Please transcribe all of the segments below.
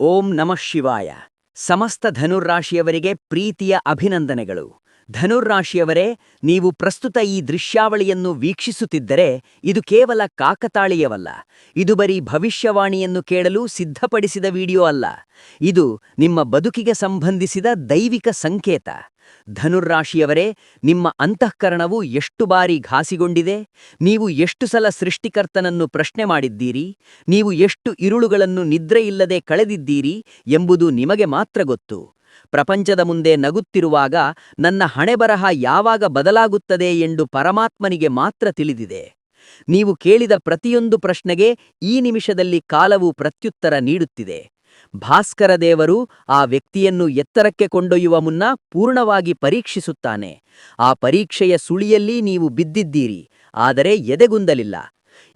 ಓಂ ನಮಃ ಶಿವಾಯ. ಸಮಸ್ತ ಧನುರ್ರಾಶಿಯವರಿಗೆ ಪ್ರೀತಿಯ ಅಭಿನಂದನೆಗಳು. ಧನುರ್ರಾಶಿಯವರೇ, ನೀವು ಪ್ರಸ್ತುತ ಈ ದೃಶ್ಯಾವಳಿಯನ್ನು ವೀಕ್ಷಿಸುತ್ತಿದ್ದರೆ ಇದು ಕೇವಲ ಕಾಕತಾಳೀಯವಲ್ಲ. ಇದು ಬರೀ ಭವಿಷ್ಯವಾಣಿಯನ್ನು ಕೇಳಲು ಸಿದ್ಧಪಡಿಸಿದ ವಿಡಿಯೋ ಅಲ್ಲ. ಇದು ನಿಮ್ಮ ಬದುಕಿಗೆ ಸಂಬಂಧಿಸಿದ ದೈವಿಕ ಸಂಕೇತ. ಧನುರ್ರಾಶಿಯವರೇ, ನಿಮ್ಮ ಅಂತಃಕರಣವು ಎಷ್ಟು ಬಾರಿ ಘಾಸಿಗೊಂಡಿದೆ? ನೀವು ಎಷ್ಟು ಸಲ ಸೃಷ್ಟಿಕರ್ತನನ್ನು ಪ್ರಶ್ನೆ ಮಾಡಿದ್ದೀರಿ? ನೀವು ಎಷ್ಟು ಇರುಳುಗಳನ್ನು ನಿದ್ರೆಯಿಲ್ಲದೆ ಕಳೆದಿದ್ದೀರಿ ಎಂಬುದು ನಿಮಗೆ ಮಾತ್ರ ಗೊತ್ತು. ಪ್ರಪಂಚದ ಮುಂದೆ ನಗುತ್ತಿರುವಾಗ ನನ್ನ ಹಣೆಬರಹ ಯಾವಾಗ ಬದಲಾಗುತ್ತದೆ ಎಂದು ಪರಮಾತ್ಮನಿಗೆ ಮಾತ್ರ ತಿಳಿದಿದೆ. ನೀವು ಕೇಳಿದ ಪ್ರತಿಯೊಂದು ಪ್ರಶ್ನೆಗೆ ಈ ನಿಮಿಷದಲ್ಲಿ ಕಾಲವು ಪ್ರತ್ಯುತ್ತರ ನೀಡುತ್ತಿದೆ. ಭಾಸ್ಕರ ದೇವರು ಆ ವ್ಯಕ್ತಿಯನ್ನು ಎತ್ತರಕ್ಕೆ ಕೊಂಡೊಯ್ಯುವ ಮುನ್ನ ಪೂರ್ಣವಾಗಿ ಪರೀಕ್ಷಿಸುತ್ತಾನೆ. ಆ ಪರೀಕ್ಷೆಯ ಸುಳಿಯಲ್ಲಿ ನೀವು ಬಿದ್ದಿದ್ದೀರಿ, ಆದರೆ ಎದೆಗುಂದಲಿಲ್ಲ.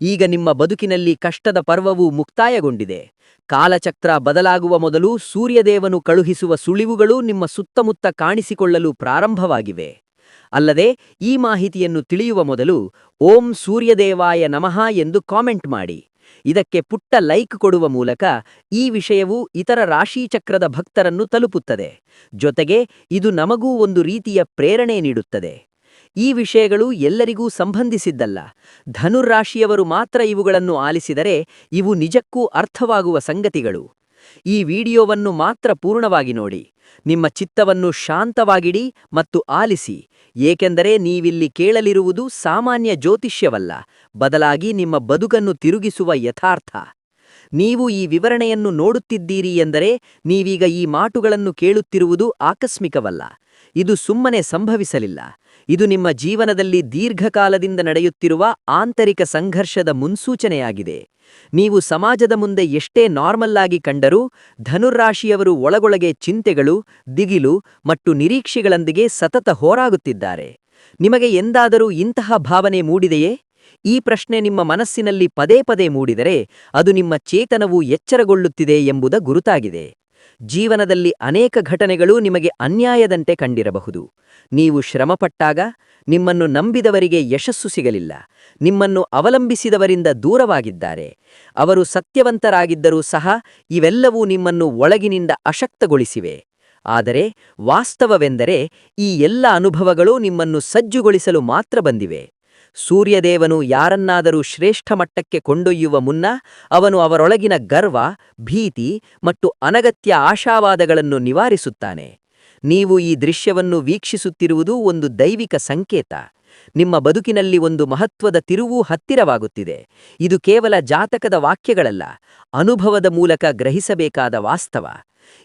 ಈಗ ನಿಮ್ಮ ಬದುಕಿನಲ್ಲಿ ಕಷ್ಟದ ಪರ್ವವು ಮುಕ್ತಾಯಗೊಂಡಿದೆ. ಕಾಲಚಕ್ರ ಬದಲಾಗುವ ಮೊದಲು ಸೂರ್ಯದೇವನು ಕಳುಹಿಸುವ ಸುಳಿವುಗಳು ನಿಮ್ಮ ಸುತ್ತಮುತ್ತ ಕಾಣಿಸಿಕೊಳ್ಳಲು ಪ್ರಾರಂಭವಾಗಿವೆ. ಅಲ್ಲದೆ ಈ ಮಾಹಿತಿಯನ್ನು ತಿಳಿಯುವ ಮೊದಲು ಓಂ ಸೂರ್ಯದೇವಾಯ ನಮಃ ಎಂದು ಕಾಮೆಂಟ್ ಮಾಡಿ. ಇದಕ್ಕೆ ಪುಟ್ಟ ಲೈಕ್ ಕೊಡುವ ಮೂಲಕ ಈ ವಿಷಯವು ಇತರ ರಾಶಿಚಕ್ರದ ಭಕ್ತರನ್ನು ತಲುಪುತ್ತದೆ. ಜೊತೆಗೆ ಇದು ನಮಗೂ ಒಂದು ರೀತಿಯ ಪ್ರೇರಣೆ ನೀಡುತ್ತದೆ. ಈ ವಿಷಯಗಳು ಎಲ್ಲರಿಗೂ ಸಂಬಂಧಿಸಿದ್ದಲ್ಲ. ಧನುರ್ರಾಶಿಯವರು ಮಾತ್ರ ಇವುಗಳನ್ನು ಆಲಿಸಿದರೆ ಇವು ನಿಜಕ್ಕೂ ಅರ್ಥವಾಗುವ ಸಂಗತಿಗಳು. ಈ ವಿಡಿಯೋವನ್ನು ಮಾತ್ರ ಪೂರ್ಣವಾಗಿ ನೋಡಿ. ನಿಮ್ಮ ಚಿತ್ತವನ್ನು ಶಾಂತವಾಗಿಡಿ ಮತ್ತು ಆಲಿಸಿ, ಏಕೆಂದರೆ ನೀವಿಲ್ಲಿ ಕೇಳಲಿರುವುದು ಸಾಮಾನ್ಯ ಜ್ಯೋತಿಷ್ಯವಲ್ಲ, ಬದಲಾಗಿ ನಿಮ್ಮ ಬದುಕನ್ನು ತಿರುಗಿಸುವ ಯಥಾರ್ಥ. ನೀವು ಈ ವಿವರಣೆಯನ್ನು ನೋಡುತ್ತಿದ್ದೀರಿ ಎಂದರೆ ನೀವೀಗ ಈ ಮಾತುಗಳನ್ನು ಕೇಳುತ್ತಿರುವುದು ಆಕಸ್ಮಿಕವಲ್ಲ. ಇದು ಸುಮ್ಮನೆ ಸಂಭವಿಸಲಿಲ್ಲ. ಇದು ನಿಮ್ಮ ಜೀವನದಲ್ಲಿ ದೀರ್ಘಕಾಲದಿಂದ ನಡೆಯುತ್ತಿರುವ ಆಂತರಿಕ ಸಂಘರ್ಷದ ಮುನ್ಸೂಚನೆಯಾಗಿದೆ. ನೀವು ಸಮಾಜದ ಮುಂದೆ ಎಷ್ಟೇ ನಾರ್ಮಲ್ ಆಗಿ ಕಂಡರೂ ಧನುರ್ರಾಶಿಯವರು ಒಳಗೊಳಗೆ ಚಿಂತೆಗಳು, ದಿಗಿಲು ಮತ್ತು ನಿರೀಕ್ಷೆಗಳೊಂದಿಗೆ ಸತತ ಹೋರಾಗುತ್ತಿದ್ದಾರೆ. ನಿಮಗೆ ಎಂದಾದರೂ ಇಂತಹ ಭಾವನೆ ಮೂಡಿದೆಯೇ? ಈ ಪ್ರಶ್ನೆ ನಿಮ್ಮ ಮನಸ್ಸಿನಲ್ಲಿ ಪದೇ ಪದೇ ಮೂಡಿದರೆ ಅದು ನಿಮ್ಮ ಚೇತನವು ಎಚ್ಚರಗೊಳ್ಳುತ್ತಿದೆ ಎಂಬುದ ಗುರುತಾಗಿದೆ. ಜೀವನದಲ್ಲಿ ಅನೇಕ ಘಟನೆಗಳು ನಿಮಗೆ ಅನ್ಯಾಯದಂತೆ ಕಂಡಿರಬಹುದು. ನೀವು ಶ್ರಮಪಟ್ಟಾಗ ನಿಮ್ಮನ್ನು ನಂಬಿದವರಿಗೆ ಯಶಸ್ಸು ಸಿಗಲಿಲ್ಲ. ನಿಮ್ಮನ್ನು ಅವಲಂಬಿಸಿದವರಿಂದ ದೂರವಾಗಿದ್ದಾರೆ. ಅವರು ಸತ್ಯವಂತರಾಗಿದ್ದರೂ ಸಹ ಇವೆಲ್ಲವೂ ನಿಮ್ಮನ್ನು ಒಳಗಿನಿಂದ ಅಶಕ್ತಗೊಳಿಸಿವೆ. ಆದರೆ ವಾಸ್ತವವೆಂದರೆ ಈ ಎಲ್ಲ ಅನುಭವಗಳು ನಿಮ್ಮನ್ನು ಸಜ್ಜುಗೊಳಿಸಲು ಮಾತ್ರ ಬಂದಿವೆ. ಸೂರ್ಯದೇವನು ಯಾರನ್ನಾದರೂ ಶ್ರೇಷ್ಠ ಮಟ್ಟಕ್ಕೆ ಕೊಂಡೊಯ್ಯುವ ಮುನ್ನ ಅವನು ಅವರೊಳಗಿನ ಗರ್ವ, ಭೀತಿ ಮತ್ತು ಅನಗತ್ಯ ಆಶಾವಾದಗಳನ್ನು ನಿವಾರಿಸುತ್ತಾನೆ. ನೀವು ಈ ದೃಶ್ಯವನ್ನು ವೀಕ್ಷಿಸುತ್ತಿರುವುದು ಒಂದು ದೈವಿಕ ಸಂಕೇತ. ನಿಮ್ಮ ಬದುಕಿನಲ್ಲಿ ಒಂದು ಮಹತ್ವದ ತಿರುವು ಹತ್ತಿರವಾಗುತ್ತಿದೆ. ಇದು ಕೇವಲ ಜಾತಕದ ವಾಕ್ಯಗಳಲ್ಲ, ಅನುಭವದ ಮೂಲಕ ಗ್ರಹಿಸಬೇಕಾದ ವಾಸ್ತವ.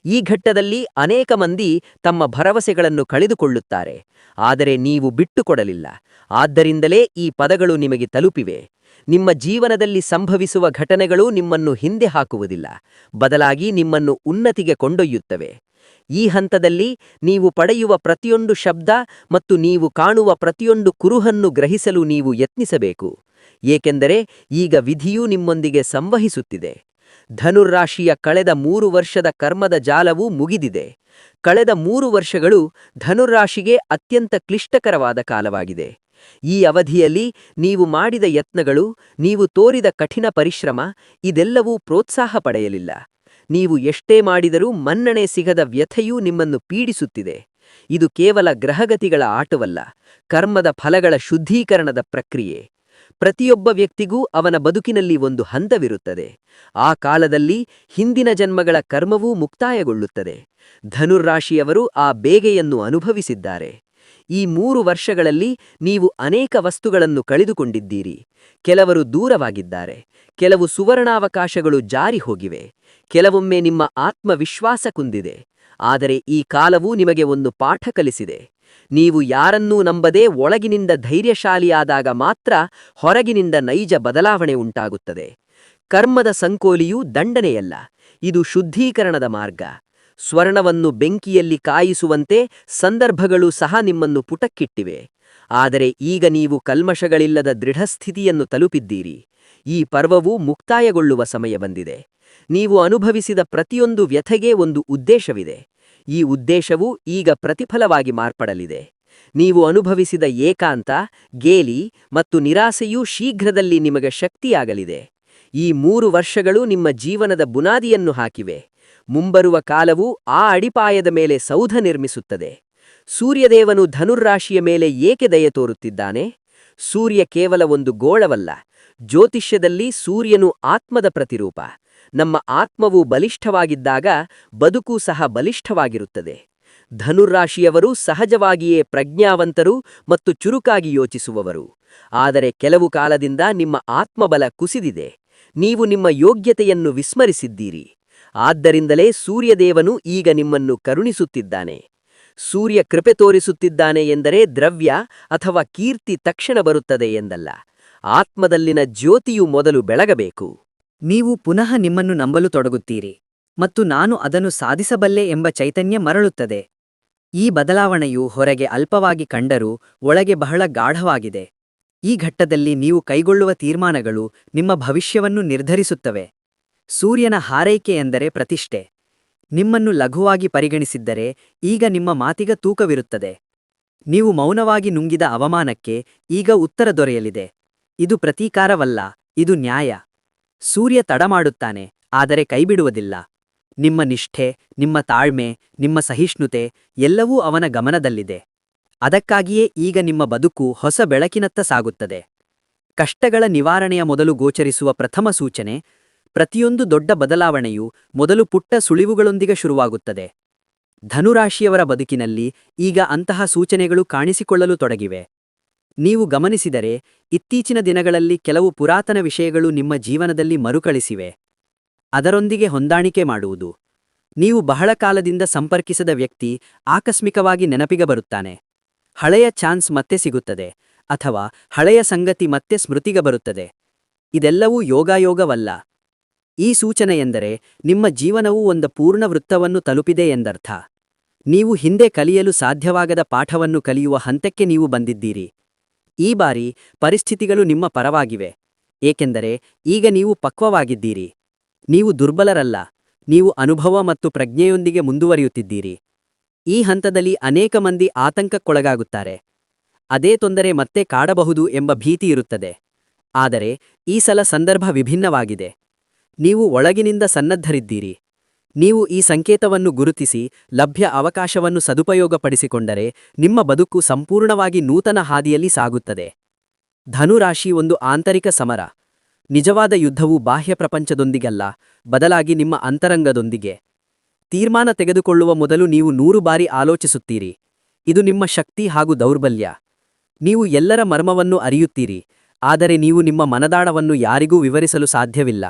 ಈ ಘಟ್ಟದಲ್ಲಿ ಅನೇಕ ಮಂದಿ ತಮ್ಮ ಭರವಸೆಗಳನ್ನು ಕಳೆದುಕೊಳ್ಳುತ್ತಾರೆ, ಆದರೆ ನೀವು ಬಿಟ್ಟುಕೊಡಲಿಲ್ಲ. ಆದ್ದರಿಂದಲೇ ಈ ಪದಗಳು ನಿಮಗೆ ತಲುಪಿವೆ. ನಿಮ್ಮ ಜೀವನದಲ್ಲಿ ಸಂಭವಿಸುವ ಘಟನೆಗಳು ನಿಮ್ಮನ್ನು ಹಿಂದೆ ಹಾಕುವುದಿಲ್ಲ, ಬದಲಾಗಿ ನಿಮ್ಮನ್ನು ಉನ್ನತಿಗೆ ಕೊಂಡೊಯ್ಯುತ್ತವೆ. ಈ ಹಂತದಲ್ಲಿ ನೀವು ಪಡೆಯುವ ಪ್ರತಿಯೊಂದು ಶಬ್ದ ಮತ್ತು ನೀವು ಕಾಣುವ ಪ್ರತಿಯೊಂದು ಕುರುಹನ್ನು ಗ್ರಹಿಸಲು ನೀವು ಯತ್ನಿಸಬೇಕು, ಏಕೆಂದರೆ ಈಗ ವಿಧಿಯು ನಿಮ್ಮೊಂದಿಗೆ ಸಂವಹಿಸುತ್ತಿದೆ. ಧನುರ್ರಾಶಿಯ ಕಳೆದ 3 ವರ್ಷದ ಕರ್ಮದ ಜಾಲವು ಮುಗಿದಿದೆ. ಕಳೆದ 3 ವರ್ಷಗಳು ಧನುರ್ರಾಶಿಗೆ ಅತ್ಯಂತ ಕ್ಲಿಷ್ಟಕರವಾದ ಕಾಲವಾಗಿದೆ. ಈ ಅವಧಿಯಲ್ಲಿ ನೀವು ಮಾಡಿದ ಯತ್ನಗಳು, ನೀವು ತೋರಿದ ಕಠಿಣ ಪರಿಶ್ರಮ ಇದೆಲ್ಲವೂ ಪ್ರೋತ್ಸಾಹ ಪಡೆಯಲಿಲ್ಲ. ನೀವು ಎಷ್ಟೇ ಮಾಡಿದರೂ ಮನ್ನಣೆ ಸಿಗದ ವ್ಯಥೆಯೂ ನಿಮ್ಮನ್ನು ಪೀಡಿಸುತ್ತಿದೆ. ಇದು ಕೇವಲ ಗ್ರಹಗತಿಗಳ ಆಟವಲ್ಲ, ಕರ್ಮದ ಫಲಗಳ ಶುದ್ಧೀಕರಣದ ಪ್ರಕ್ರಿಯೆ. ಪ್ರತಿಯೊಬ್ಬ ವ್ಯಕ್ತಿಗೂ ಅವನ ಬದುಕಿನಲ್ಲಿ ಒಂದು ಹಂತವಿರುತ್ತದೆ. ಆ ಕಾಲದಲ್ಲಿ ಹಿಂದಿನ ಜನ್ಮಗಳ ಕರ್ಮವೂ ಮುಕ್ತಾಯಗೊಳ್ಳುತ್ತದೆ. ಧನುರ್ರಾಶಿಯವರು ಆ ಬೇಗೆಯನ್ನು ಅನುಭವಿಸಿದ್ದಾರೆ. ಈ 3 ವರ್ಷಗಳಲ್ಲಿ ನೀವು ಅನೇಕ ವಸ್ತುಗಳನ್ನು ಕಳೆದುಕೊಂಡಿದ್ದೀರಿ. ಕೆಲವರು ದೂರವಾಗಿದ್ದಾರೆ, ಕೆಲವು ಸುವರ್ಣಾವಕಾಶಗಳು ಜಾರಿ ಹೋಗಿವೆ, ಕೆಲವೊಮ್ಮೆ ನಿಮ್ಮ ಆತ್ಮವಿಶ್ವಾಸ ಕುಂದಿದೆ. ಆದರೆ ಈ ಕಾಲವು ನಿಮಗೆ ಒಂದು ಪಾಠ ಕಲಿಸಿದೆ. ನೀವು ಯಾರನ್ನೂ ನಂಬದೆ ಒಳಗಿನಿಂದ ಧೈರ್ಯಶಾಲಿಯಾದಾಗ ಮಾತ್ರ ಹೊರಗಿನಿಂದ ನೈಜ ಬದಲಾವಣೆ ಉಂಟಾಗುತ್ತದೆ. ಕರ್ಮದ ಸಂಕೋಲಿಯು ದಂಡನೆಯಲ್ಲ, ಇದು ಶುದ್ಧೀಕರಣದ ಮಾರ್ಗ. ಸ್ವರ್ಣವನ್ನು ಬೆಂಕಿಯಲ್ಲಿ ಕಾಯಿಸುವಂತೆ ಸಂದರ್ಭಗಳು ಸಹ ನಿಮ್ಮನ್ನು ಪುಟಕ್ಕಿಟ್ಟಿವೆ. ಆದರೆ ಈಗ ನೀವು ಕಲ್ಮಶಗಳಿಲ್ಲದ ದೃಢಸ್ಥಿತಿಯನ್ನು ತಲುಪಿದ್ದೀರಿ. ಈ ಪರ್ವವು ಮುಕ್ತಾಯಗೊಳ್ಳುವ ಸಮಯ ಬಂದಿದೆ. ನೀವು ಅನುಭವಿಸಿದ ಪ್ರತಿಯೊಂದು ವ್ಯಥೆಗೆ ಒಂದು ಉದ್ದೇಶವಿದೆ. ಈ ಉದ್ದೇಶವು ಈಗ ಪ್ರತಿಫಲವಾಗಿ ಮಾರ್ಪಡಲಿದೆ. ನೀವು ಅನುಭವಿಸಿದ ಏಕಾಂತ, ಗೇಲಿ ಮತ್ತು ನಿರಾಸೆಯೂ ಶೀಘ್ರದಲ್ಲಿ ನಿಮಗೆ ಶಕ್ತಿಯಾಗಲಿದೆ. ಈ 3 ವರ್ಷಗಳು ನಿಮ್ಮ ಜೀವನದ ಬುನಾದಿಯನ್ನು ಹಾಕಿವೆ. ಮುಂಬರುವ ಕಾಲವು ಆ ಅಡಿಪಾಯದ ಮೇಲೆ ಸೌಧ ನಿರ್ಮಿಸುತ್ತದೆ. ಸೂರ್ಯದೇವನು ಧನುರ್ರಾಶಿಯ ಮೇಲೆ ಏಕೆ ದಯೆ ತೋರುತ್ತಿದ್ದಾನೆ? ಸೂರ್ಯ ಕೇವಲ ಒಂದು ಗೋಳವಲ್ಲ. ಜ್ಯೋತಿಷ್ಯದಲ್ಲಿ ಸೂರ್ಯನು ಆತ್ಮದ ಪ್ರತಿರೂಪ. ನಮ್ಮ ಆತ್ಮವು ಬಲಿಷ್ಠವಾಗಿದ್ದಾಗ ಬದುಕು ಸಹ ಬಲಿಷ್ಠವಾಗಿರುತ್ತದೆ. ಧನುರ್ರಾಶಿಯವರು ಸಹಜವಾಗಿಯೇ ಪ್ರಜ್ಞಾವಂತರು ಮತ್ತು ಚುರುಕಾಗಿ ಯೋಚಿಸುವವರು. ಆದರೆ ಕೆಲವು ಕಾಲದಿಂದ ನಿಮ್ಮ ಆತ್ಮಬಲ ಕುಸಿದಿದೆ. ನೀವು ನಿಮ್ಮ ಯೋಗ್ಯತೆಯನ್ನು ವಿಸ್ಮರಿಸಿದ್ದೀರಿ. ಆದ್ದರಿಂದಲೇ ಸೂರ್ಯದೇವನು ಈಗ ನಿಮ್ಮನ್ನು ಕರುಣಿಸುತ್ತಿದ್ದಾನೆ. ಸೂರ್ಯ ಕೃಪೆ ತೋರಿಸುತ್ತಿದ್ದಾನೆ ಎಂದರೆ ದ್ರವ್ಯ ಅಥವಾ ಕೀರ್ತಿ ತಕ್ಷಣ ಬರುತ್ತದೆ ಎಂದಲ್ಲ. ಆತ್ಮದಲ್ಲಿನ ಜ್ಯೋತಿಯು ಮೊದಲು ಬೆಳಗಬೇಕು. ನೀವು ಪುನಃ ನಿಮ್ಮನ್ನು ನಂಬಲು ತೊಡಗುತ್ತೀರಿ ಮತ್ತು ನಾನು ಅದನ್ನು ಸಾಧಿಸಬಲ್ಲೆ ಎಂಬ ಚೈತನ್ಯ ಮರಳುತ್ತದೆ. ಈ ಬದಲಾವಣೆಯು ಹೊರಗೆ ಅಲ್ಪವಾಗಿ ಕಂಡರೂ ಒಳಗೆ ಬಹಳ ಗಾಢವಾಗಿದೆ. ಈ ಘಟ್ಟದಲ್ಲಿ ನೀವು ಕೈಗೊಳ್ಳುವ ತೀರ್ಮಾನಗಳು ನಿಮ್ಮ ಭವಿಷ್ಯವನ್ನು ನಿರ್ಧರಿಸುತ್ತವೆ. ಸೂರ್ಯನ ಹಾರೈಕೆ ಎಂದರೆ ಪ್ರತಿಷ್ಠೆ. ನಿಮ್ಮನ್ನು ಲಘುವಾಗಿ ಪರಿಗಣಿಸಿದ್ದರೆ ಈಗ ನಿಮ್ಮ ಮಾತಿಗ ತೂಕವಿರುತ್ತದೆ. ನೀವು ಮೌನವಾಗಿ ನುಂಗಿದ ಅವಮಾನಕ್ಕೆ ಈಗ ಉತ್ತರ ದೊರೆಯಲಿದೆ. ಇದು ಪ್ರತೀಕಾರವಲ್ಲ, ಇದು ನ್ಯಾಯ. ಸೂರ್ಯ ತಡಮಾಡುತ್ತಾನೆ, ಆದರೆ ಕೈಬಿಡುವುದಿಲ್ಲ. ನಿಮ್ಮ ನಿಷ್ಠೆ, ನಿಮ್ಮ ತಾಳ್ಮೆ, ನಿಮ್ಮ ಸಹಿಷ್ಣುತೆ ಎಲ್ಲವೂ ಅವನ ಗಮನದಲ್ಲಿದೆ. ಅದಕ್ಕಾಗಿಯೇ ಈಗ ನಿಮ್ಮ ಬದುಕು ಹೊಸ ಬೆಳಕಿನತ್ತ ಸಾಗುತ್ತದೆ. ಕಷ್ಟಗಳ ನಿವಾರಣೆಯ ಮೊದಲು ಗೋಚರಿಸುವ ಪ್ರಥಮ ಸೂಚನೆ: ಪ್ರತಿಯೊಂದು ದೊಡ್ಡ ಬದಲಾವಣೆಯು ಮೊದಲು ಪುಟ್ಟ ಸುಳಿವುಗಳೊಂದಿಗೆ ಶುರುವಾಗುತ್ತದೆ. ಧನುರಾಶಿಯವರ ಬದುಕಿನಲ್ಲಿ ಈಗ ಅಂತಹ ಸೂಚನೆಗಳು ಕಾಣಿಸಿಕೊಳ್ಳಲು ತೊಡಗಿವೆ. ನೀವು ಗಮನಿಸಿದರೆ, ಇತ್ತೀಚಿನ ದಿನಗಳಲ್ಲಿ ಕೆಲವು ಪುರಾತನ ವಿಷಯಗಳು ನಿಮ್ಮ ಜೀವನದಲ್ಲಿ ಮರುಕಳಿಸಿವೆ. ಅದರೊಂದಿಗೆ ಹೊಂದಾಣಿಕೆ ಮಾಡುವುದು. ನೀವು ಬಹಳ ಕಾಲದಿಂದ ಸಂಪರ್ಕಿಸದ ವ್ಯಕ್ತಿ ಆಕಸ್ಮಿಕವಾಗಿ ನೆನಪಿಗೆ ಬರುತ್ತಾನೆ. ಹಳೆಯ ಚಾನ್ಸ್ ಮತ್ತೆ ಸಿಗುತ್ತದೆ, ಅಥವಾ ಹಳೆಯ ಸಂಗತಿ ಮತ್ತೆ ಸ್ಮೃತಿಗೆ ಬರುತ್ತದೆ. ಇದೆಲ್ಲವೂ ಯೋಗಾಯೋಗವಲ್ಲ. ಈ ಸೂಚನೆ ಎಂದರೆ ನಿಮ್ಮ ಜೀವನವು ಒಂದು ಪೂರ್ಣ ವೃತ್ತವನ್ನು ತಲುಪಿದೆ ಎಂದರ್ಥ. ನೀವು ಹಿಂದೆ ಕಲಿಯಲು ಸಾಧ್ಯವಾಗದ ಪಾಠವನ್ನು ಕಲಿಯುವ ಹಂತಕ್ಕೆ ನೀವು ಬಂದಿದ್ದೀರಿ. ಈ ಬಾರಿ ಪರಿಸ್ಥಿತಿಗಳು ನಿಮ್ಮ ಪರವಾಗಿವೆ, ಏಕೆಂದರೆ ಈಗ ನೀವು ಪಕ್ವವಾಗಿದ್ದೀರಿ. ನೀವು ದುರ್ಬಲರಲ್ಲ, ನೀವು ಅನುಭವ ಮತ್ತು ಪ್ರಜ್ಞೆಯೊಂದಿಗೆ ಮುಂದುವರಿಯುತ್ತಿದ್ದೀರಿ. ಈ ಹಂತದಲ್ಲಿ ಅನೇಕ ಮಂದಿ ಆತಂಕಕ್ಕೊಳಗಾಗುತ್ತಾರೆ. ಅದೇ ತೊಂದರೆ ಮತ್ತೆ ಕಾಡಬಹುದು ಎಂಬ ಭೀತಿ ಇರುತ್ತದೆ. ಆದರೆ ಈ ಸಲ ಸಂದರ್ಭ ವಿಭಿನ್ನವಾಗಿದೆ. ನೀವು ಒಳಗಿನಿಂದ ಸನ್ನದ್ಧರಿದ್ದೀರಿ. ನೀವು ಈ ಸಂಕೇತವನ್ನು ಗುರುತಿಸಿ ಲಭ್ಯ ಅವಕಾಶವನ್ನು ಸದುಪಯೋಗಪಡಿಸಿಕೊಂಡರೆ ನಿಮ್ಮ ಬದುಕು ಸಂಪೂರ್ಣವಾಗಿ ನೂತನ ಹಾದಿಯಲ್ಲಿ ಸಾಗುತ್ತದೆ. ಧನುರಾಶಿ ಒಂದು ಆಂತರಿಕ ಸಮರ. ನಿಜವಾದ ಯುದ್ಧವು ಬಾಹ್ಯ ಪ್ರಪಂಚದೊಂದಿಗಲ್ಲ, ಬದಲಾಗಿ ನಿಮ್ಮ ಅಂತರಂಗದೊಂದಿಗೆ. ತೀರ್ಮಾನ ತೆಗೆದುಕೊಳ್ಳುವ ಮೊದಲು ನೀವು 100 ಬಾರಿ ಆಲೋಚಿಸುತ್ತೀರಿ. ಇದು ನಿಮ್ಮ ಶಕ್ತಿ ಹಾಗೂ ದೌರ್ಬಲ್ಯ. ನೀವು ಎಲ್ಲರ ಮರ್ಮವನ್ನು ಅರಿಯುತ್ತೀರಿ, ಆದರೆ ನೀವು ನಿಮ್ಮ ಮನದಾಳವನ್ನು ಯಾರಿಗೂ ವಿವರಿಸಲು ಸಾಧ್ಯವಿಲ್ಲ.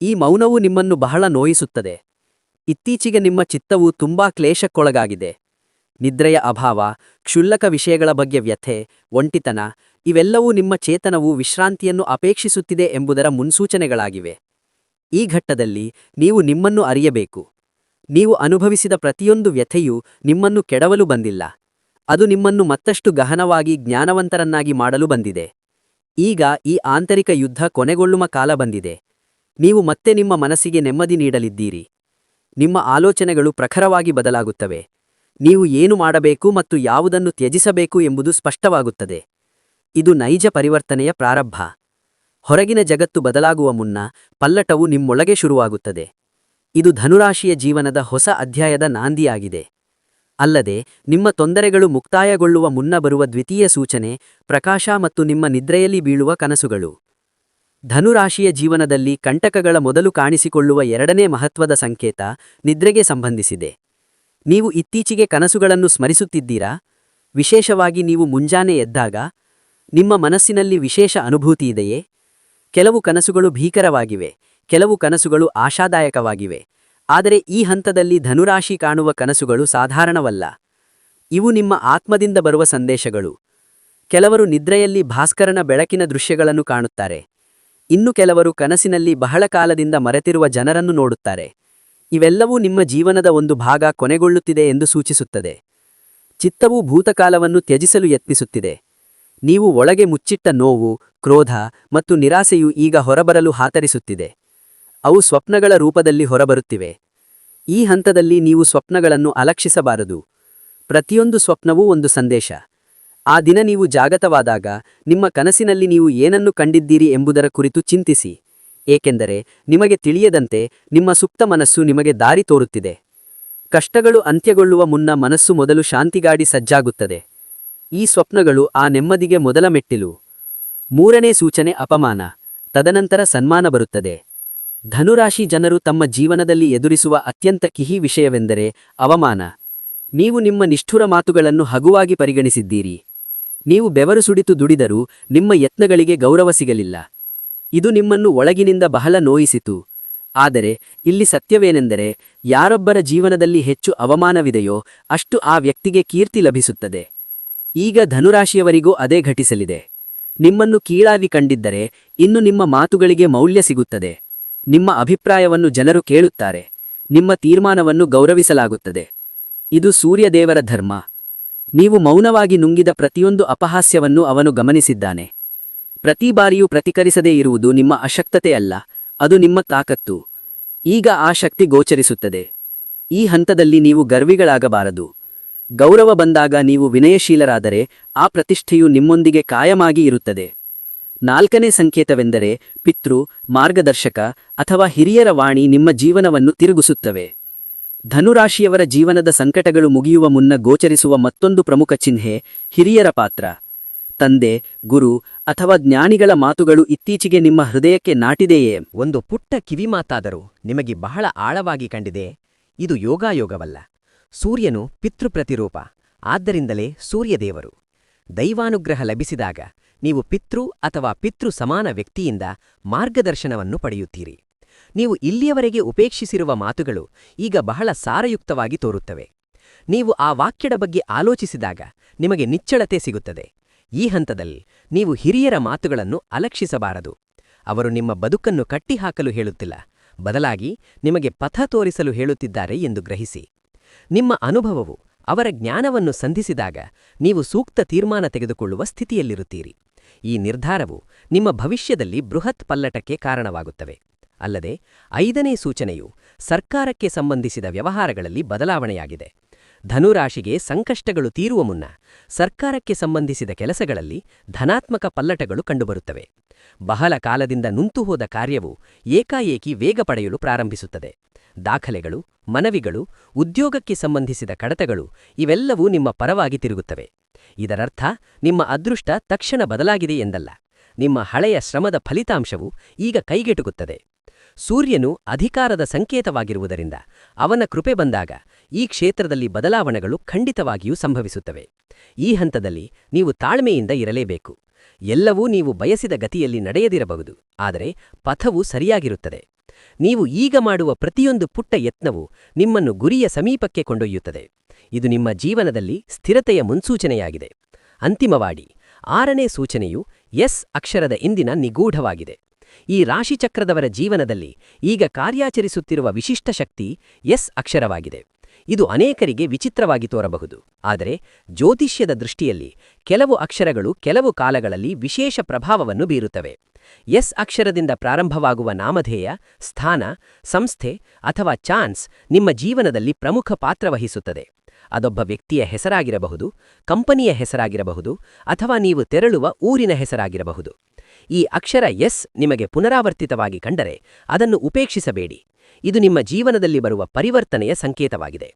ಈ ಮೌನವು ನಿಮ್ಮನ್ನು ಬಹಳ ನೋಯಿಸುತ್ತದೆ. ಇತ್ತೀಚೆಗೆ ನಿಮ್ಮ ಚಿತ್ತವು ತುಂಬಾ ಕ್ಲೇಶಕ್ಕೊಳಗಾಗಿದೆ. ನಿದ್ರೆಯ ಅಭಾವ, ಕ್ಷುಲ್ಲಕ ವಿಷಯಗಳ ಬಗ್ಗೆ ವ್ಯಥೆ, ಒಂಟಿತನ ಇವೆಲ್ಲವೂ ನಿಮ್ಮ ಚೇತನವು ವಿಶ್ರಾಂತಿಯನ್ನು ಅಪೇಕ್ಷಿಸುತ್ತಿದೆ ಎಂಬುದರ ಮುನ್ಸೂಚನೆಗಳಾಗಿವೆ. ಈ ಘಟ್ಟದಲ್ಲಿ ನೀವು ನಿಮ್ಮನ್ನು ಅರಿಯಬೇಕು. ನೀವು ಅನುಭವಿಸಿದ ಪ್ರತಿಯೊಂದು ವ್ಯಥೆಯೂ ನಿಮ್ಮನ್ನು ಕೆಡವಲು ಬಂದಿಲ್ಲ. ಅದು ನಿಮ್ಮನ್ನು ಮತ್ತಷ್ಟು ಗಹನವಾಗಿ ಜ್ಞಾನವಂತರನ್ನಾಗಿ ಮಾಡಲು ಬಂದಿದೆ. ಈಗ ಈ ಆಂತರಿಕ ಯುದ್ಧ ಕೊನೆಗೊಳ್ಳುವ ಕಾಲ ಬಂದಿದೆ. ನೀವು ಮತ್ತೆ ನಿಮ್ಮ ಮನಸ್ಸಿಗೆ ನೆಮ್ಮದಿ ನೀಡಲಿದ್ದೀರಿ. ನಿಮ್ಮ ಆಲೋಚನೆಗಳು ಪ್ರಖರವಾಗಿ ಬದಲಾಗುತ್ತವೆ. ನೀವು ಏನು ಮಾಡಬೇಕು ಮತ್ತು ಯಾವುದನ್ನು ತ್ಯಜಿಸಬೇಕು ಎಂಬುದು ಸ್ಪಷ್ಟವಾಗುತ್ತದೆ. ಇದು ನೈಜ ಪರಿವರ್ತನೆಯ ಪ್ರಾರಂಭ. ಹೊರಗಿನ ಜಗತ್ತು ಬದಲಾಗುವ ಮುನ್ನ ಪಲ್ಲಟವು ನಿಮ್ಮೊಳಗೆ ಶುರುವಾಗುತ್ತದೆ. ಇದು ಧನುರಾಶಿಯ ಜೀವನದ ಹೊಸ ಅಧ್ಯಾಯದ ನಾಂದಿಯಾಗಿದೆ. ಅಲ್ಲದೆ ನಿಮ್ಮ ತೊಂದರೆಗಳು ಮುಕ್ತಾಯಗೊಳ್ಳುವ ಮುನ್ನ ಬರುವ ದ್ವಿತೀಯ ಸೂಚನೆ: ಪ್ರಕಾಶ ಮತ್ತು ನಿಮ್ಮ ನಿದ್ರೆಯಲ್ಲಿ ಬೀಳುವ ಕನಸುಗಳು. ಧನುರಾಶಿಯ ಜೀವನದಲ್ಲಿ ಕಂಟಕಗಳ ಮೊದಲು ಕಾಣಿಸಿಕೊಳ್ಳುವ ಎರಡನೇ ಮಹತ್ವದ ಸಂಕೇತ ನಿದ್ರೆಗೆ ಸಂಬಂಧಿಸಿದೆ. ನೀವು ಇತ್ತೀಚೆಗೆ ಕನಸುಗಳನ್ನು ಸ್ಮರಿಸುತ್ತಿದ್ದೀರಾ? ವಿಶೇಷವಾಗಿ ನೀವು ಮುಂಜಾನೆ ಎದ್ದಾಗ ನಿಮ್ಮ ಮನಸ್ಸಿನಲ್ಲಿ ವಿಶೇಷ ಅನುಭೂತಿಯಿದೆಯೇ? ಕೆಲವು ಕನಸುಗಳು ಭೀಕರವಾಗಿವೆ, ಕೆಲವು ಕನಸುಗಳು ಆಶಾದಾಯಕವಾಗಿವೆ. ಆದರೆ ಈ ಹಂತದಲ್ಲಿ ಧನುರಾಶಿ ಕಾಣುವ ಕನಸುಗಳು ಸಾಧಾರಣವಲ್ಲ. ಇವು ನಿಮ್ಮ ಆತ್ಮದಿಂದ ಬರುವ ಸಂದೇಶಗಳು. ಕೆಲವರು ನಿದ್ರೆಯಲ್ಲಿ ಭಾಸ್ಕರನ ಬೆಳಕಿನ ದೃಶ್ಯಗಳನ್ನು ಕಾಣುತ್ತಾರೆ. ಇನ್ನು ಕೆಲವರು ಕನಸಿನಲ್ಲಿ ಬಹಳ ಕಾಲದಿಂದ ಮರೆತಿರುವ ಜನರನ್ನು ನೋಡುತ್ತಾರೆ. ಇವೆಲ್ಲವೂ ನಿಮ್ಮ ಜೀವನದ ಒಂದು ಭಾಗ ಕೊನೆಗೊಳ್ಳುತ್ತಿದೆ ಎಂದು ಸೂಚಿಸುತ್ತದೆ. ಚಿತ್ತವು ಭೂತಕಾಲವನ್ನು ತ್ಯಜಿಸಲು ಯತ್ನಿಸುತ್ತಿದೆ. ನೀವು ಒಳಗೆ ಮುಚ್ಚಿಟ್ಟ ನೋವು, ಕ್ರೋಧ ಮತ್ತು ನಿರಾಸೆಯು ಈಗ ಹೊರಬರಲು ಹಾತರಿಸುತ್ತಿದೆ. ಅವು ಸ್ವಪ್ನಗಳ ರೂಪದಲ್ಲಿ ಹೊರಬರುತ್ತಿವೆ. ಈ ಹಂತದಲ್ಲಿ ನೀವು ಸ್ವಪ್ನಗಳನ್ನು ಅಲಕ್ಷಿಸಬಾರದು. ಪ್ರತಿಯೊಂದು ಸ್ವಪ್ನವೂ ಒಂದು ಸಂದೇಶ. ಆ ದಿನ ನೀವು ಜಾಗತವಾದಾಗ ನಿಮ್ಮ ಕನಸಿನಲ್ಲಿ ನೀವು ಏನನ್ನು ಕಂಡಿದ್ದೀರಿ ಎಂಬುದರ ಕುರಿತು ಚಿಂತಿಸಿ, ಏಕೆಂದರೆ ನಿಮಗೆ ತಿಳಿಯದಂತೆ ನಿಮ್ಮ ಸುಪ್ತ ಮನಸ್ಸು ನಿಮಗೆ ದಾರಿ ತೋರುತ್ತಿದೆ. ಕಷ್ಟಗಳು ಅಂತ್ಯಗೊಳ್ಳುವ ಮುನ್ನ ಮನಸ್ಸು ಮೊದಲು ಶಾಂತಿಗಾಗಿ ಸಜ್ಜಾಗುತ್ತದೆ. ಈ ಸ್ವಪ್ನಗಳು ಆ ನೆಮ್ಮದಿಗೆ ಮೊದಲ ಮೆಟ್ಟಿಲು. 3ನೇ ಸೂಚನೆ ಅಪಮಾನ, ತದನಂತರ ಸನ್ಮಾನ ಬರುತ್ತದೆ. ಧನುರಾಶಿ ಜನರು ತಮ್ಮ ಜೀವನದಲ್ಲಿ ಎದುರಿಸುವ ಅತ್ಯಂತ ಕಿಹಿ ವಿಷಯವೆಂದರೆ ಅವಮಾನ. ನೀವು ನಿಮ್ಮ ನಿಷ್ಠುರ ಮಾತುಗಳನ್ನು ಹಗುವಾಗಿ ಪರಿಗಣಿಸಿದ್ದೀರಿ. ನೀವು ಬೆವರು ಸುಡಿತು ದುಡಿದರೂ ನಿಮ್ಮ ಯತ್ನಗಳಿಗೆ ಗೌರವ ಸಿಗಲಿಲ್ಲ. ಇದು ನಿಮ್ಮನ್ನು ಒಳಗಿನಿಂದ ಬಹಳ ನೋಯಿಸಿತು. ಆದರೆ ಇಲ್ಲಿ ಸತ್ಯವೇನೆಂದರೆ, ಯಾರೊಬ್ಬರ ಜೀವನದಲ್ಲಿ ಹೆಚ್ಚು ಅವಮಾನವಿದೆಯೋ ಅಷ್ಟು ಆ ವ್ಯಕ್ತಿಗೆ ಕೀರ್ತಿ ಲಭಿಸುತ್ತದೆ. ಈಗ ಧನುರಾಶಿಯವರಿಗೂ ಅದೇ ಘಟಿಸಲಿದೆ. ನಿಮ್ಮನ್ನು ಕೀಳಾಗಿ ಕಂಡಿದ್ದರೆ ಇನ್ನು ನಿಮ್ಮ ಮಾತುಗಳಿಗೆ ಮೌಲ್ಯ ಸಿಗುತ್ತದೆ. ನಿಮ್ಮ ಅಭಿಪ್ರಾಯವನ್ನು ಜನರು ಕೇಳುತ್ತಾರೆ. ನಿಮ್ಮ ತೀರ್ಮಾನವನ್ನು ಗೌರವಿಸಲಾಗುತ್ತದೆ. ಇದು ಸೂರ್ಯದೇವರ ಧರ್ಮ. ನೀವು ಮೌನವಾಗಿ ನುಂಗಿದ ಪ್ರತಿಯೊಂದು ಅಪಹಾಸ್ಯವನ್ನು ಅವನು ಗಮನಿಸಿದ್ದಾನೆ. ಪ್ರತಿ ಬಾರಿಯೂ ಪ್ರತಿಕರಿಸದೇ ಇರುವುದು ನಿಮ್ಮ ಅಶಕ್ತತೆ ಅಲ್ಲ, ಅದು ನಿಮ್ಮ ತಾಕತ್ತು. ಈಗ ಆ ಶಕ್ತಿ ಗೋಚರಿಸುತ್ತದೆ. ಈ ಹಂತದಲ್ಲಿ ನೀವು ಗರ್ವಿಗಳಾಗಬಾರದು. ಗೌರವ ಬಂದಾಗ ನೀವು ವಿನಯಶೀಲರಾದರೆ ಆ ಪ್ರತಿಷ್ಠೆಯು ನಿಮ್ಮೊಂದಿಗೆ ಕಾಯಮಾಗಿ ಇರುತ್ತದೆ. 4ನೇ ಸಂಕೇತವೆಂದರೆ ಪಿತೃ, ಮಾರ್ಗದರ್ಶಕ ಅಥವಾ ಹಿರಿಯರ ವಾಣಿ ನಿಮ್ಮ ಜೀವನವನ್ನು ತಿರುಗಿಸುತ್ತವೆ. ಧನುರಾಶಿಯವರ ಜೀವನದ ಸಂಕಟಗಳು ಮುಗಿಯುವ ಮುನ್ನ ಗೋಚರಿಸುವ ಮತ್ತೊಂದು ಪ್ರಮುಖ ಚಿಹ್ನೆ ಹಿರಿಯರ ಪಾತ್ರ. ತಂದೆ, ಗುರು ಅಥವಾ ಜ್ಞಾನಿಗಳ ಮಾತುಗಳು ಇತ್ತೀಚೆಗೆ ನಿಮ್ಮ ಹೃದಯಕ್ಕೆ ನಾಟಿದೆಯೇ? ಒಂದು ಪುಟ್ಟ ಕಿವಿಮಾತಾದರೂ ನಿಮಗೆ ಬಹಳ ಆಳವಾಗಿ ಕಂಡಿದೆ. ಇದು ಯೋಗಾಯೋಗವಲ್ಲ. ಸೂರ್ಯನು ಪಿತೃಪ್ರತಿರೂಪ, ಆದ್ದರಿಂದಲೇ ಸೂರ್ಯದೇವರು. ದೈವಾನುಗ್ರಹ ಲಭಿಸಿದಾಗ ನೀವು ಪಿತೃ ಅಥವಾ ಪಿತೃ ಸಮಾನ ವ್ಯಕ್ತಿಯಿಂದ ಮಾರ್ಗದರ್ಶನವನ್ನು ಪಡೆಯುತ್ತೀರಿ. ನೀವು ಇಲ್ಲಿಯವರೆಗೆ ಉಪೇಕ್ಷಿಸಿರುವ ಮಾತುಗಳು ಈಗ ಬಹಳ ಸಾರಯುಕ್ತವಾಗಿ ತೋರುತ್ತವೆ. ನೀವು ಆ ವಾಕ್ಯದ ಬಗ್ಗೆ ಆಲೋಚಿಸಿದಾಗ ನಿಮಗೆ ನಿಚ್ಚಳತೆ ಸಿಗುತ್ತದೆ. ಈ ಹಂತದಲ್ಲಿ ನೀವು ಹಿರಿಯರ ಮಾತುಗಳನ್ನು ಅಲಕ್ಷಿಸಬಾರದು. ಅವರು ನಿಮ್ಮ ಬದುಕನ್ನು ಕಟ್ಟಿಹಾಕಲು ಹೇಳುತ್ತಿಲ್ಲ, ಬದಲಾಗಿ ನಿಮಗೆ ಪಥ ತೋರಿಸಲು ಹೇಳುತ್ತಿದ್ದಾರೆ ಎಂದು ಗ್ರಹಿಸಿ. ನಿಮ್ಮ ಅನುಭವವು ಅವರ ಜ್ಞಾನವನ್ನು ಸಂಧಿಸಿದಾಗ ನೀವು ಸೂಕ್ತ ತೀರ್ಮಾನ ತೆಗೆದುಕೊಳ್ಳುವ ಸ್ಥಿತಿಯಲ್ಲಿರುತ್ತೀರಿ. ಈ ನಿರ್ಧಾರವು ನಿಮ್ಮ ಭವಿಷ್ಯದಲ್ಲಿ ಬೃಹತ್ ಪಲ್ಲಟಕ್ಕೆ ಕಾರಣವಾಗುತ್ತವೆ. ಅಲ್ಲದೆ 5ನೇ ಸೂಚನೆಯು ಸರ್ಕಾರಕ್ಕೆ ಸಂಬಂಧಿಸಿದ ವ್ಯವಹಾರಗಳಲ್ಲಿ ಬದಲಾವಣೆಯಾಗಿದೆ. ಧನುರಾಶಿಗೆ ಸಂಕಷ್ಟಗಳು ತೀರುವ ಮುನ್ನ ಸರ್ಕಾರಕ್ಕೆ ಸಂಬಂಧಿಸಿದ ಕೆಲಸಗಳಲ್ಲಿ ಧನಾತ್ಮಕ ಪಲ್ಲಟಗಳು ಕಂಡುಬರುತ್ತವೆ. ಬಹಳ ಕಾಲದಿಂದ ನಿಂತುಹೋದ ಕಾರ್ಯವು ಏಕಾಏಕಿ ವೇಗ ಪಡೆಯಲು ಪ್ರಾರಂಭಿಸುತ್ತದೆ. ದಾಖಲೆಗಳು, ಮನವಿಗಳು, ಉದ್ಯೋಗಕ್ಕೆ ಸಂಬಂಧಿಸಿದ ಕಡತಗಳು ಇವೆಲ್ಲವೂ ನಿಮ್ಮ ಪರವಾಗಿ ತಿರುಗುತ್ತವೆ. ಇದರರ್ಥ ನಿಮ್ಮ ಅದೃಷ್ಟ ತಕ್ಷಣ ಬದಲಾಗಿದೆ ಎಂದಲ್ಲ, ನಿಮ್ಮ ಹಳೆಯ ಶ್ರಮದ ಫಲಿತಾಂಶವು ಈಗ ಕೈಗೆಟುಕುತ್ತದೆ. ಸೂರ್ಯನು ಅಧಿಕಾರದ ಸಂಕೇತವಾಗಿರುವುದರಿಂದ ಅವನ ಕೃಪೆ ಬಂದಾಗ ಈ ಕ್ಷೇತ್ರದಲ್ಲಿ ಬದಲಾವಣೆಗಳು ಖಂಡಿತವಾಗಿಯೂ ಸಂಭವಿಸುತ್ತವೆ. ಈ ಹಂತದಲ್ಲಿ ನೀವು ತಾಳ್ಮೆಯಿಂದ ಇರಲೇಬೇಕು. ಎಲ್ಲವೂ ನೀವು ಬಯಸಿದ ಗತಿಯಲ್ಲಿ ನಡೆಯದಿರಬಹುದು, ಆದರೆ ಪಥವು ಸರಿಯಾಗಿರುತ್ತದೆ. ನೀವು ಈಗ ಮಾಡುವ ಪ್ರತಿಯೊಂದು ಪುಟ್ಟ ಯತ್ನವು ನಿಮ್ಮನ್ನು ಗುರಿಯ ಸಮೀಪಕ್ಕೆ ಕೊಂಡೊಯ್ಯುತ್ತದೆ. ಇದು ನಿಮ್ಮ ಜೀವನದಲ್ಲಿ ಸ್ಥಿರತೆಯ ಮುನ್ಸೂಚನೆಯಾಗಿದೆ. ಅಂತಿಮವಾಡಿ 6ನೇ ಸೂಚನೆಯು ಎಸ್ ಅಕ್ಷರದ ಇಂದಿನ ನಿಗೂಢವಾಗಿದೆ. ಈ ರಾಶಿಚಕ್ರದವರ ಜೀವನದಲ್ಲಿ ಈಗ ಕಾರ್ಯಾಚರಿಸುತ್ತಿರುವ ವಿಶಿಷ್ಟ ಶಕ್ತಿ ಎಸ್ ಅಕ್ಷರವಾಗಿದೆ. ಇದು ಅನೇಕರಿಗೆ ವಿಚಿತ್ರವಾಗಿ ತೋರಬಹುದು, ಆದರೆ ಜ್ಯೋತಿಷ್ಯದ ದೃಷ್ಟಿಯಲ್ಲಿ ಕೆಲವು ಅಕ್ಷರಗಳು ಕೆಲವು ಕಾಲಗಳಲ್ಲಿ ವಿಶೇಷ ಪ್ರಭಾವವನ್ನು ಬೀರುತ್ತವೆ. ಎಸ್ ಅಕ್ಷರದಿಂದ ಪ್ರಾರಂಭವಾಗುವ ನಾಮಧೇಯ, ಸ್ಥಾನ, ಸಂಸ್ಥೆ ಅಥವಾ ಚಾನ್ಸ್ ನಿಮ್ಮ ಜೀವನದಲ್ಲಿ ಪ್ರಮುಖ ಪಾತ್ರ ವಹಿಸುತ್ತದೆ. ಅದೊಬ್ಬ ವ್ಯಕ್ತಿಯ ಹೆಸರಾಗಿರಬಹುದು, ಕಂಪನಿಯ ಹೆಸರಾಗಿರಬಹುದು, ಅಥವಾ ನೀವು ತೆರಳುವ ಊರಿನ ಹೆಸರಾಗಿರಬಹುದು. ಈ ಅಕ್ಷರ ಎಸ್ ನಿಮಗೆ ಪುನರಾವರ್ತಿತವಾಗಿ ಕಂಡರೆ ಅದನ್ನು ಉಪೇಕ್ಷಿಸಬೇಡಿ. ಇದು ನಿಮ್ಮ ಜೀವನದಲ್ಲಿ ಬರುವ ಪರಿವರ್ತನೆಯ ಸಂಕೇತವಾಗಿದೆ.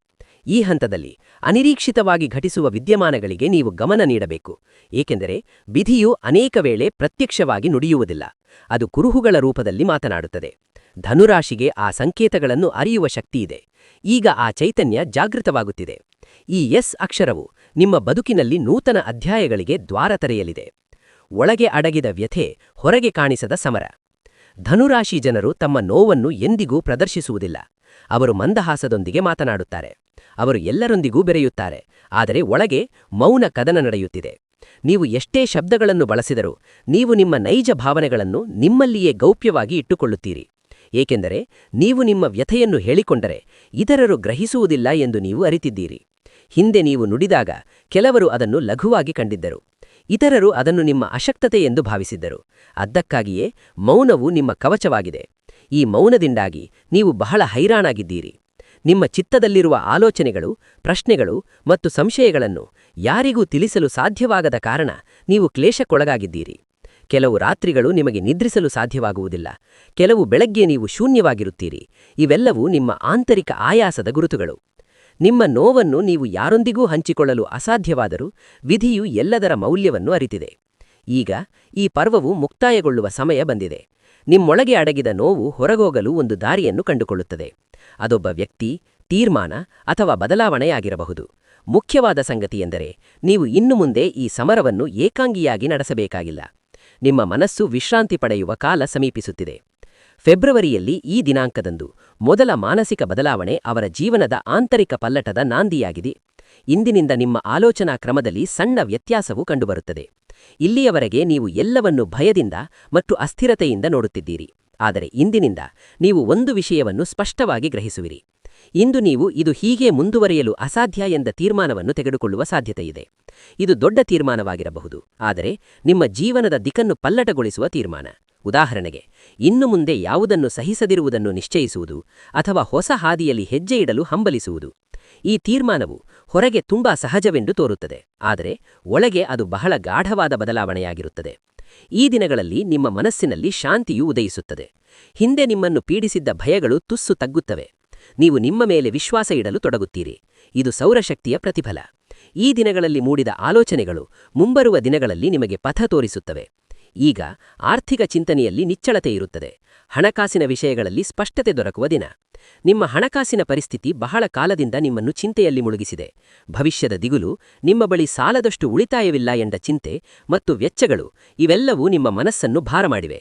ಈ ಹಂತದಲ್ಲಿ ಅನಿರೀಕ್ಷಿತವಾಗಿ ಘಟಿಸುವ ವಿದ್ಯಮಾನಗಳಿಗೆ ನೀವು ಗಮನ ನೀಡಬೇಕು, ಏಕೆಂದರೆ ವಿಧಿಯು ಅನೇಕ ವೇಳೆ ಪ್ರತ್ಯಕ್ಷವಾಗಿ ನುಡಿಯುವುದಿಲ್ಲ, ಅದು ಕುರುಹುಗಳ ರೂಪದಲ್ಲಿ ಮಾತನಾಡುತ್ತದೆ. ಧನುರಾಶಿಗೆ ಆ ಸಂಕೇತಗಳನ್ನು ಅರಿಯುವ ಶಕ್ತಿಯಿದೆ. ಈಗ ಆ ಚೈತನ್ಯ ಜಾಗೃತವಾಗುತ್ತಿದೆ. ಈ ಎಸ್ ಅಕ್ಷರವು ನಿಮ್ಮ ಬದುಕಿನಲ್ಲಿ ನೂತನ ಅಧ್ಯಾಯಗಳಿಗೆ ದ್ವಾರ ತೆರೆಯಲಿದೆ. ಒಳಗೆ ಅಡಗಿದ ವ್ಯಥೆ ಹೊರಗೆ ಕಾಣಿಸದ ಸಮರ. ಧನುರಾಶಿ ಜನರು ತಮ್ಮ ನೋವನ್ನು ಎಂದಿಗೂ ಪ್ರದರ್ಶಿಸುವುದಿಲ್ಲ. ಅವರು ಮಂದಹಾಸದೊಂದಿಗೆ ಮಾತನಾಡುತ್ತಾರೆ. ಅವರು ಎಲ್ಲರೊಂದಿಗೂ ಬೆರೆಯುತ್ತಾರೆ, ಆದರೆ ಒಳಗೆ ಮೌನ ಕದನ ನಡೆಯುತ್ತಿದೆ. ನೀವು ಎಷ್ಟೇ ಶಬ್ದಗಳನ್ನು ಬಳಸಿದರೂ ನೀವು ನಿಮ್ಮ ನೈಜ ಭಾವನೆಗಳನ್ನು ನಿಮ್ಮಲ್ಲಿಯೇ ಗೌಪ್ಯವಾಗಿ ಇಟ್ಟುಕೊಳ್ಳುತ್ತೀರಿ. ಏಕೆಂದರೆ ನೀವು ನಿಮ್ಮ ವ್ಯಥೆಯನ್ನು ಹೇಳಿಕೊಂಡರೆ ಇತರರು ಗ್ರಹಿಸುವುದಿಲ್ಲ ಎಂದು ನೀವು ಅರಿತಿದ್ದೀರಿ. ಹಿಂದೆ ನೀವು ನುಡಿದಾಗ ಕೆಲವರು ಅದನ್ನು ಲಘುವಾಗಿ ಕಂಡಿದ್ದರು, ಇತರರು ಅದನ್ನು ನಿಮ್ಮ ಅಶಕ್ತತೆ ಎಂದು ಭಾವಿಸಿದ್ದರು. ಅದಕ್ಕಾಗಿಯೇ ಮೌನವು ನಿಮ್ಮ ಕವಚವಾಗಿದೆ. ಈ ಮೌನದಿಂದಾಗಿ ನೀವು ಬಹಳ ಹೈರಾಣಾಗಿದ್ದೀರಿ. ನಿಮ್ಮ ಚಿತ್ತದಲ್ಲಿರುವ ಆಲೋಚನೆಗಳು, ಪ್ರಶ್ನೆಗಳು ಮತ್ತು ಸಂಶಯಗಳನ್ನು ಯಾರಿಗೂ ತಿಳಿಸಲು ಸಾಧ್ಯವಾಗದ ಕಾರಣ ನೀವು ಕ್ಲೇಶಕ್ಕೊಳಗಾಗಿದ್ದೀರಿ. ಕೆಲವು ರಾತ್ರಿಗಳು ನಿಮಗೆ ನಿದ್ರಿಸಲು ಸಾಧ್ಯವಾಗುವುದಿಲ್ಲ. ಕೆಲವು ಬೆಳಗ್ಗೆ ನೀವು ಶೂನ್ಯವಾಗಿರುತ್ತೀರಿ. ಇವೆಲ್ಲವೂ ನಿಮ್ಮ ಆಂತರಿಕ ಆಯಾಸದ ಗುರುತುಗಳು. ನಿಮ್ಮ ನೋವನ್ನು ನೀವು ಯಾರೊಂದಿಗೂ ಹಂಚಿಕೊಳ್ಳಲು ಅಸಾಧ್ಯವಾದರೂ ವಿಧಿಯು ಎಲ್ಲದರ ಮೌಲ್ಯವನ್ನು ಅರಿತಿದೆ. ಈಗ ಈ ಪರ್ವವು ಮುಕ್ತಾಯಗೊಳ್ಳುವ ಸಮಯ ಬಂದಿದೆ. ನಿಮ್ಮೊಳಗೆ ಅಡಗಿದ ನೋವು ಹೊರಗೋಗಲು ಒಂದು ದಾರಿಯನ್ನು ಕಂಡುಕೊಳ್ಳುತ್ತದೆ. ಅದೊಬ್ಬ ವ್ಯಕ್ತಿ, ತೀರ್ಮಾನ ಅಥವಾ ಬದಲಾವಣೆಯಾಗಿರಬಹುದು. ಮುಖ್ಯವಾದ ಸಂಗತಿಯೆಂದರೆ ನೀವು ಇನ್ನು ಮುಂದೆ ಈ ಸಮರವನ್ನು ಏಕಾಂಗಿಯಾಗಿ ನಡೆಸಬೇಕಾಗಿಲ್ಲ. ನಿಮ್ಮ ಮನಸ್ಸು ವಿಶ್ರಾಂತಿ ಪಡೆಯುವ ಕಾಲ ಸಮೀಪಿಸುತ್ತಿದೆ. ಫೆಬ್ರವರಿಯಲ್ಲಿ ಈ ದಿನಾಂಕದಂದು ಮೊದಲ ಮಾನಸಿಕ ಬದಲಾವಣೆ ಅವರ ಜೀವನದ ಆಂತರಿಕ ಪಲ್ಲಟದ ನಾಂದಿಯಾಗಿದೆ. ಇಂದಿನಿಂದ ನಿಮ್ಮ ಆಲೋಚನಾ ಕ್ರಮದಲ್ಲಿ ಸಣ್ಣ ವ್ಯತ್ಯಾಸವು ಕಂಡುಬರುತ್ತದೆ. ಇಲ್ಲಿಯವರೆಗೆ ನೀವು ಎಲ್ಲವನ್ನೂ ಭಯದಿಂದ ಮತ್ತು ಅಸ್ಥಿರತೆಯಿಂದ ನೋಡುತ್ತಿದ್ದೀರಿ. ಆದರೆ ಇಂದಿನಿಂದ ನೀವು ಒಂದು ವಿಷಯವನ್ನು ಸ್ಪಷ್ಟವಾಗಿ ಗ್ರಹಿಸುವಿರಿ. ಇಂದು ನೀವು ಇದು ಹೀಗೆ ಮುಂದುವರಿಯಲು ಅಸಾಧ್ಯ ಎಂದ ತೀರ್ಮಾನವನ್ನು ತೆಗೆದುಕೊಳ್ಳುವ ಸಾಧ್ಯತೆಯಿದೆ. ಇದು ದೊಡ್ಡ ತೀರ್ಮಾನವಾಗಿರಬಹುದು, ಆದರೆ ನಿಮ್ಮ ಜೀವನದ ದಿಕ್ಕನ್ನು ಪಲ್ಲಟಗೊಳಿಸುವ ತೀರ್ಮಾನ. ಉದಾಹರಣೆಗೆ, ಇನ್ನು ಮುಂದೆ ಯಾವುದನ್ನು ಸಹಿಸದಿರುವುದನ್ನು ನಿಶ್ಚಯಿಸುವುದು ಅಥವಾ ಹೊಸ ಹಾದಿಯಲ್ಲಿ ಹೆಜ್ಜೆ ಇಡಲು ಹಂಬಲಿಸುವುದು. ಈ ತೀರ್ಮಾನವು ಹೊರಗೆ ತುಂಬಾ ಸಹಜವೆಂದು ತೋರುತ್ತದೆ, ಆದರೆ ಒಳಗೆ ಅದು ಬಹಳ ಗಾಢವಾದ ಬದಲಾವಣೆಯಾಗಿರುತ್ತದೆ. ಈ ದಿನಗಳಲ್ಲಿ ನಿಮ್ಮ ಮನಸ್ಸಿನಲ್ಲಿ ಶಾಂತಿಯು ಉದಯಿಸುತ್ತದೆ. ಹಿಂದೆ ನಿಮ್ಮನ್ನು ಪೀಡಿಸಿದ್ದ ಭಯಗಳು ತುಸ್ಸು ತಗ್ಗುತ್ತವೆ. ನೀವು ನಿಮ್ಮ ಮೇಲೆ ವಿಶ್ವಾಸ ಇಡಲು ತೊಡಗುತ್ತೀರಿ. ಇದು ಸೌರಶಕ್ತಿಯ ಪ್ರತಿಫಲ. ಈ ದಿನಗಳಲ್ಲಿ ಮೂಡಿದ ಆಲೋಚನೆಗಳು ಮುಂಬರುವ ದಿನಗಳಲ್ಲಿ ನಿಮಗೆ ಪಥ ತೋರಿಸುತ್ತವೆ. ಈಗ ಆರ್ಥಿಕ ಚಿಂತನೆಯಲ್ಲಿ ನಿಚ್ಚಳತೆ ಇರುತ್ತದೆ. ಹಣಕಾಸಿನ ವಿಷಯಗಳಲ್ಲಿ ಸ್ಪಷ್ಟತೆ ದೊರಕುವ ದಿನ. ನಿಮ್ಮ ಹಣಕಾಸಿನ ಪರಿಸ್ಥಿತಿ ಬಹಳ ಕಾಲದಿಂದ ನಿಮ್ಮನ್ನು ಚಿಂತೆಯಲ್ಲಿ ಮುಳುಗಿಸಿದೆ. ಭವಿಷ್ಯದ ದಿಗುಲು, ನಿಮ್ಮ ಬಳಿ ಸಾಲದಷ್ಟು ಉಳಿತಾಯವಿಲ್ಲ ಎಂದ ಚಿಂತೆ ಮತ್ತು ವೆಚ್ಚಗಳು ಇವೆಲ್ಲವೂ ನಿಮ್ಮ ಮನಸ್ಸನ್ನು ಭಾರ ಮಾಡಿವೆ.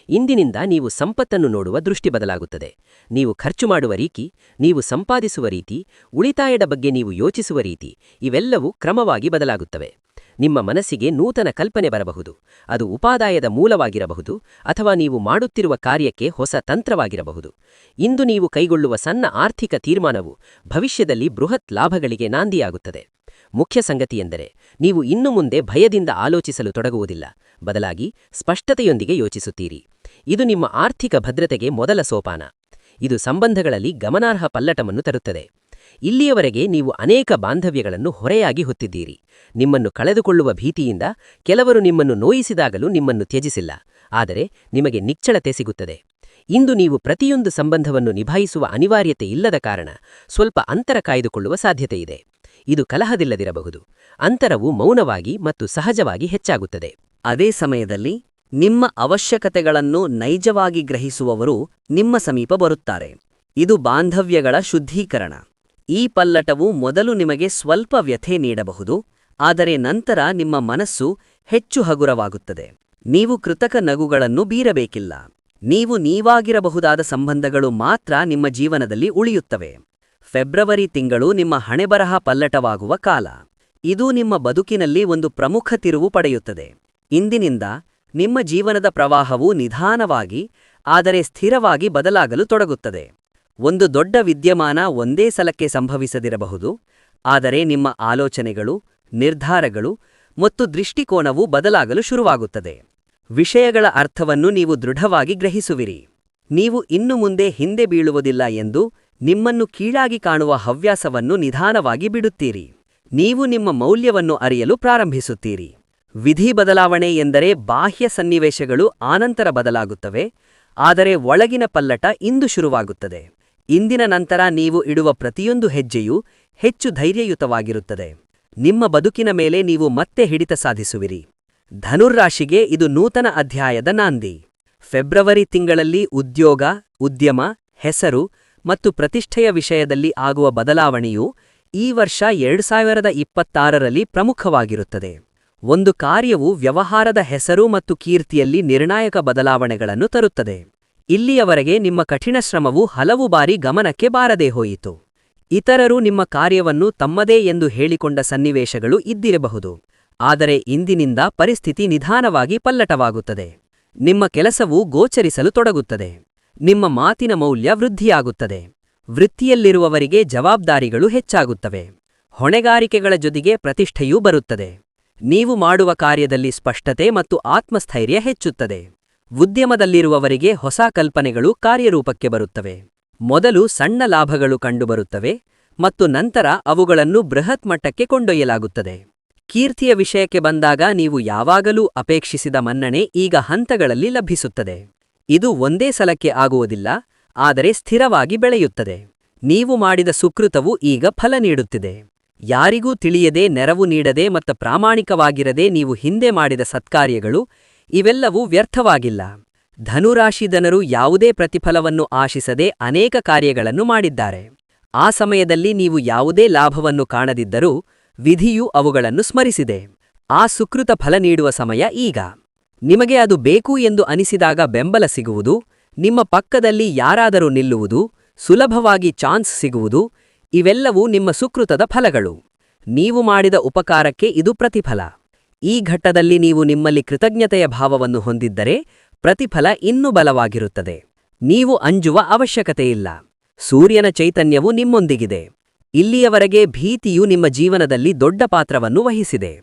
ಇಂದಿನಿಂದ ನೀವು ಸಂಪತ್ತನ್ನು ನೋಡುವ ದೃಷ್ಟಿ ಬದಲಾಗುತ್ತದೆ. ನೀವು ಖರ್ಚು ಮಾಡುವ ರೀತಿ, ನೀವು ಸಂಪಾದಿಸುವ ರೀತಿ, ಉಳಿತಾಯದ ಬಗ್ಗೆ ನೀವು ಯೋಚಿಸುವ ರೀತಿ ಇವೆಲ್ಲವೂ ಕ್ರಮವಾಗಿ ಬದಲಾಗುತ್ತವೆ. ನಿಮ್ಮ ಮನಸ್ಸಿಗೆ ನೂತನ ಕಲ್ಪನೆ ಬರಬಹುದು. ಅದು ಉಪಾದಾಯದ ಮೂಲವಾಗಿರಬಹುದು ಅಥವಾ ನೀವು ಮಾಡುತ್ತಿರುವ ಕಾರ್ಯಕ್ಕೆ ಹೊಸ ತಂತ್ರವಾಗಿರಬಹುದು. ಇಂದು ನೀವು ಕೈಗೊಳ್ಳುವ ಸಣ್ಣ ಆರ್ಥಿಕ ತೀರ್ಮಾನವು ಭವಿಷ್ಯದಲ್ಲಿ ಬೃಹತ್ ಲಾಭಗಳಿಗೆ ನಾಂದಿಯಾಗುತ್ತದೆ. ಮುಖ್ಯ ಸಂಗತಿಯೆಂದರೆ ನೀವು ಇನ್ನು ಮುಂದೆ ಭಯದಿಂದ ಆಲೋಚಿಸಲು ತೊಡಗುವುದಿಲ್ಲ. ಬದಲಾಗಿ ಸ್ಪಷ್ಟತೆಯೊಂದಿಗೆ ಯೋಚಿಸುತ್ತೀರಿ. ಇದು ನಿಮ್ಮ ಆರ್ಥಿಕ ಭದ್ರತೆಗೆ ಮೊದಲ ಸೋಪಾನ. ಇದು ಸಂಬಂಧಗಳಲ್ಲಿ ಗಮನಾರ್ಹ ಪಲ್ಲಟವನ್ನು ತರುತ್ತದೆ. ಇಲ್ಲಿಯವರೆಗೆ ನೀವು ಅನೇಕ ಬಾಂಧವ್ಯಗಳನ್ನು ಹೊರೆಯಾಗಿ ಹೊತ್ತಿದ್ದೀರಿ. ನಿಮ್ಮನ್ನು ಕಳೆದುಕೊಳ್ಳುವ ಭೀತಿಯಿಂದ ಕೆಲವರು ನಿಮ್ಮನ್ನು ನೋಯಿಸಿದಾಗಲೂ ನಿಮ್ಮನ್ನು ತ್ಯಜಿಸಿಲ್ಲ. ಆದರೆ ನಿಮಗೆ ನಿಚ್ಚಳತೆ ಸಿಗುತ್ತದೆ. ಇಂದು ನೀವು ಪ್ರತಿಯೊಂದು ಸಂಬಂಧವನ್ನು ನಿಭಾಯಿಸುವ ಅನಿವಾರ್ಯತೆ ಇಲ್ಲದ ಕಾರಣ ಸ್ವಲ್ಪ ಅಂತರ ಕಾಯ್ದುಕೊಳ್ಳುವ ಸಾಧ್ಯತೆಯಿದೆ. ಇದು ಕಲಹದಿಲ್ಲದಿರಬಹುದು. ಅಂತರವು ಮೌನವಾಗಿ ಮತ್ತು ಸಹಜವಾಗಿ ಹೆಚ್ಚಾಗುತ್ತದೆ. ಅದೇ ಸಮಯದಲ್ಲಿ ನಿಮ್ಮ ಅವಶ್ಯಕತೆಗಳನ್ನು ನೈಜವಾಗಿ ಗ್ರಹಿಸುವವರು ನಿಮ್ಮ ಸಮೀಪ ಬರುತ್ತಾರೆ. ಇದು ಬಾಂಧವ್ಯಗಳ ಶುದ್ಧೀಕರಣ. ಈ ಪಲ್ಲಟವು ಮೊದಲು ನಿಮಗೆ ಸ್ವಲ್ಪ ವ್ಯಥೆ ನೀಡಬಹುದು, ಆದರೆ ನಂತರ ನಿಮ್ಮ ಮನಸ್ಸು ಹೆಚ್ಚು ಹಗುರವಾಗುತ್ತದೆ. ನೀವು ಕೃತಕ ನಗುಗಳನ್ನು ಬೀರಬೇಕಿಲ್ಲ. ನೀವು ನೀವಾಗಿರಬಹುದಾದ ಸಂಬಂಧಗಳು ಮಾತ್ರ ನಿಮ್ಮ ಜೀವನದಲ್ಲಿ ಉಳಿಯುತ್ತವೆ. ಫೆಬ್ರವರಿ ತಿಂಗಳು ನಿಮ್ಮ ಹಣೆಬರಹ ಪಲ್ಲಟವಾಗುವ ಕಾಲ. ಇದು ನಿಮ್ಮ ಬದುಕಿನಲ್ಲಿ ಒಂದು ಪ್ರಮುಖ ತಿರುವು ಪಡೆಯುತ್ತದೆ. ಇಂದಿನಿಂದ ನಿಮ್ಮ ಜೀವನದ ಪ್ರವಾಹವು ನಿಧಾನವಾಗಿ ಆದರೆ ಸ್ಥಿರವಾಗಿ ಬದಲಾಗಲು ತೊಡಗುತ್ತದೆ. ಒಂದು ದೊಡ್ಡ ವಿದ್ಯಮಾನ ಒಂದೇ ಸಲಕ್ಕೆ ಸಂಭವಿಸದಿರಬಹುದು, ಆದರೆ ನಿಮ್ಮ ಆಲೋಚನೆಗಳು, ನಿರ್ಧಾರಗಳು ಮತ್ತು ದೃಷ್ಟಿಕೋನವು ಬದಲಾಗಲು ಶುರುವಾಗುತ್ತದೆ. ವಿಷಯಗಳ ಅರ್ಥವನ್ನು ನೀವು ದೃಢವಾಗಿ ಗ್ರಹಿಸುವಿರಿ. ನೀವು ಇನ್ನು ಮುಂದೆ ಹಿಂದೆ ಬೀಳುವುದಿಲ್ಲ ಎಂದು ನಿಮ್ಮನ್ನು ಕೀಳಾಗಿ ಕಾಣುವ ಹವ್ಯಾಸವನ್ನು ನಿಧಾನವಾಗಿ ಬಿಡುತ್ತೀರಿ. ನೀವು ನಿಮ್ಮ ಮೌಲ್ಯವನ್ನು ಅರಿಯಲು ಪ್ರಾರಂಭಿಸುತ್ತೀರಿ. ವಿಧಿ ಬದಲಾವಣೆ ಎಂದರೆ ಬಾಹ್ಯ ಸನ್ನಿವೇಶಗಳು ಆನಂತರ ಬದಲಾಗುತ್ತವೆ, ಆದರೆ ಒಳಗಿನ ಪಲ್ಲಟ ಇಂದು ಶುರುವಾಗುತ್ತದೆ. ಇಂದಿನ ನಂತರ ನೀವು ಇಡುವ ಪ್ರತಿಯೊಂದು ಹೆಜ್ಜೆಯೂ ಹೆಚ್ಚು ಧೈರ್ಯಯುತವಾಗಿರುತ್ತದೆ. ನಿಮ್ಮ ಬದುಕಿನ ಮೇಲೆ ನೀವು ಮತ್ತೆ ಹಿಡಿತ ಸಾಧಿಸುವಿರಿ. ಧನುರ್ರಾಶಿಗೆ ಇದು ನೂತನ ಅಧ್ಯಾಯದ ನಾಂದಿ. ಫೆಬ್ರವರಿ ತಿಂಗಳಲ್ಲಿ ಉದ್ಯೋಗ, ಉದ್ಯಮ, ಹೆಸರು ಮತ್ತು ಪ್ರತಿಷ್ಠೆಯ ವಿಷಯದಲ್ಲಿ ಆಗುವ ಬದಲಾವಣೆಯು ಈ ವರ್ಷ 2026ರಲ್ಲಿ ಪ್ರಮುಖವಾಗಿರುತ್ತದೆ. ಒಂದು ಕಾರ್ಯವು ವ್ಯವಹಾರದ ಹೆಸರು ಮತ್ತು ಕೀರ್ತಿಯಲ್ಲಿ ನಿರ್ಣಾಯಕ ಬದಲಾವಣೆಗಳನ್ನು ತರುತ್ತದೆ. ಇಲ್ಲಿಯವರೆಗೆ ನಿಮ್ಮ ಕಠಿಣ ಶ್ರಮವು ಹಲವು ಬಾರಿ ಗಮನಕ್ಕೆ ಬಾರದೇ ಹೋಯಿತು. ಇತರರು ನಿಮ್ಮ ಕಾರ್ಯವನ್ನು ತಮ್ಮದೇ ಎಂದು ಹೇಳಿಕೊಂಡ ಸನ್ನಿವೇಶಗಳು ಇದ್ದಿರಬಹುದು, ಆದರೆ ಇಂದಿನಿಂದ ಪರಿಸ್ಥಿತಿ ನಿಧಾನವಾಗಿ ಪಲ್ಲಟವಾಗುತ್ತದೆ. ನಿಮ್ಮ ಕೆಲಸವು ಗೋಚರಿಸಲು ತೊಡಗುತ್ತದೆ. ನಿಮ್ಮ ಮಾತಿನ ಮೌಲ್ಯ ವೃದ್ಧಿಯಾಗುತ್ತದೆ. ವೃತ್ತಿಯಲ್ಲಿರುವವರಿಗೆ ಜವಾಬ್ದಾರಿಗಳು ಹೆಚ್ಚಾಗುತ್ತವೆ. ಹೊಣೆಗಾರಿಕೆಗಳ ಜೊತೆಗೆ ಪ್ರತಿಷ್ಠೆಯೂ ಬರುತ್ತದೆ. ನೀವು ಮಾಡುವ ಕಾರ್ಯದಲ್ಲಿ ಸ್ಪಷ್ಟತೆ ಮತ್ತು ಆತ್ಮಸ್ಥೈರ್ಯ ಹೆಚ್ಚುತ್ತದೆ. ಉದ್ಯಮದಲ್ಲಿರುವವರಿಗೆ ಹೊಸ ಕಲ್ಪನೆಗಳು ಕಾರ್ಯರೂಪಕ್ಕೆ ಬರುತ್ತವೆ. ಮೊದಲು ಸಣ್ಣ ಲಾಭಗಳು ಕಂಡುಬರುತ್ತವೆ ಮತ್ತು ನಂತರ ಅವುಗಳನ್ನು ಬೃಹತ್ ಮಟ್ಟಕ್ಕೆ ಕೊಂಡೊಯ್ಯಲಾಗುತ್ತದೆ. ಕೀರ್ತಿಯ ವಿಷಯಕ್ಕೆ ಬಂದಾಗ ನೀವು ಯಾವಾಗಲೂ ಅಪೇಕ್ಷಿಸಿದ ಮನ್ನಣೆ ಈಗ ಹಂತಗಳಲ್ಲಿ ಲಭಿಸುತ್ತದೆ. ಇದು ಒಂದೇ ಸಲಕ್ಕೆ ಆಗುವುದಿಲ್ಲ, ಆದರೆ ಸ್ಥಿರವಾಗಿ ಬೆಳೆಯುತ್ತದೆ. ನೀವು ಮಾಡಿದ ಸುಕೃತವು ಈಗ ಫಲ ನೀಡುತ್ತಿದೆ. ಯಾರಿಗೂ ತಿಳಿಯದೆ, ನೆರವು ನೀಡದೆ ಮತ್ತು ಪ್ರಾಮಾಣಿಕವಾಗಿರದೆ ನೀವು ಹಿಂದೆ ಮಾಡಿದ ಸತ್ಕಾರ್ಯಗಳು ಇವೆಲ್ಲವೂ ವ್ಯರ್ಥವಾಗಿಲ್ಲ. ಧನುರಾಶಿ ಜನರು ಯಾವುದೇ ಪ್ರತಿಫಲವನ್ನು ಆಶಿಸದೆ ಅನೇಕ ಕಾರ್ಯಗಳನ್ನು ಮಾಡಿದ್ದಾರೆ. ಆ ಸಮಯದಲ್ಲಿ ನೀವು ಯಾವುದೇ ಲಾಭವನ್ನು ಕಾಣದಿದ್ದರೂ ವಿಧಿಯು ಅವುಗಳನ್ನು ಸ್ಮರಿಸಿದೆ. ಆ ಸುಕೃತ ಫಲ ನೀಡುವ ಸಮಯ ಈಗ. ನಿಮಗೆ ಅದು ಬೇಕು ಎಂದು ಅನಿಸಿದಾಗ ಬೆಂಬಲ ಸಿಗುವುದು, ನಿಮ್ಮ ಪಕ್ಕದಲ್ಲಿ ಯಾರಾದರೂ ನಿಲ್ಲುವುದು, ಸುಲಭವಾಗಿ ಚಾನ್ಸ್ ಸಿಗುವುದು ಇವೆಲ್ಲವೂ ನಿಮ್ಮ ಸುಕೃತದ ಫಲಗಳು. ನೀವು ಮಾಡಿದ ಉಪಕಾರಕ್ಕೆ ಇದು ಪ್ರತಿಫಲ. ಈ ಘಟ್ಟದಲ್ಲಿ ನೀವು ನಿಮ್ಮಲ್ಲಿ ಕೃತಜ್ಞತೆಯ ಭಾವವನ್ನು ಹೊಂದಿದ್ದರೆ ಪ್ರತಿಫಲ ಇನ್ನೂ ಬಲವಾಗಿರುತ್ತದೆ. ನೀವು ಅಂಜುವ ಅವಶ್ಯಕತೆಯಿಲ್ಲ. ಸೂರ್ಯನ ಚೈತನ್ಯವು ನಿಮ್ಮೊಂದಿಗಿದೆ. ಇಲ್ಲಿಯವರೆಗೆ ಭೀತಿಯು ನಿಮ್ಮ ಜೀವನದಲ್ಲಿ ದೊಡ್ಡ ಪಾತ್ರವನ್ನು ವಹಿಸಿದೆ.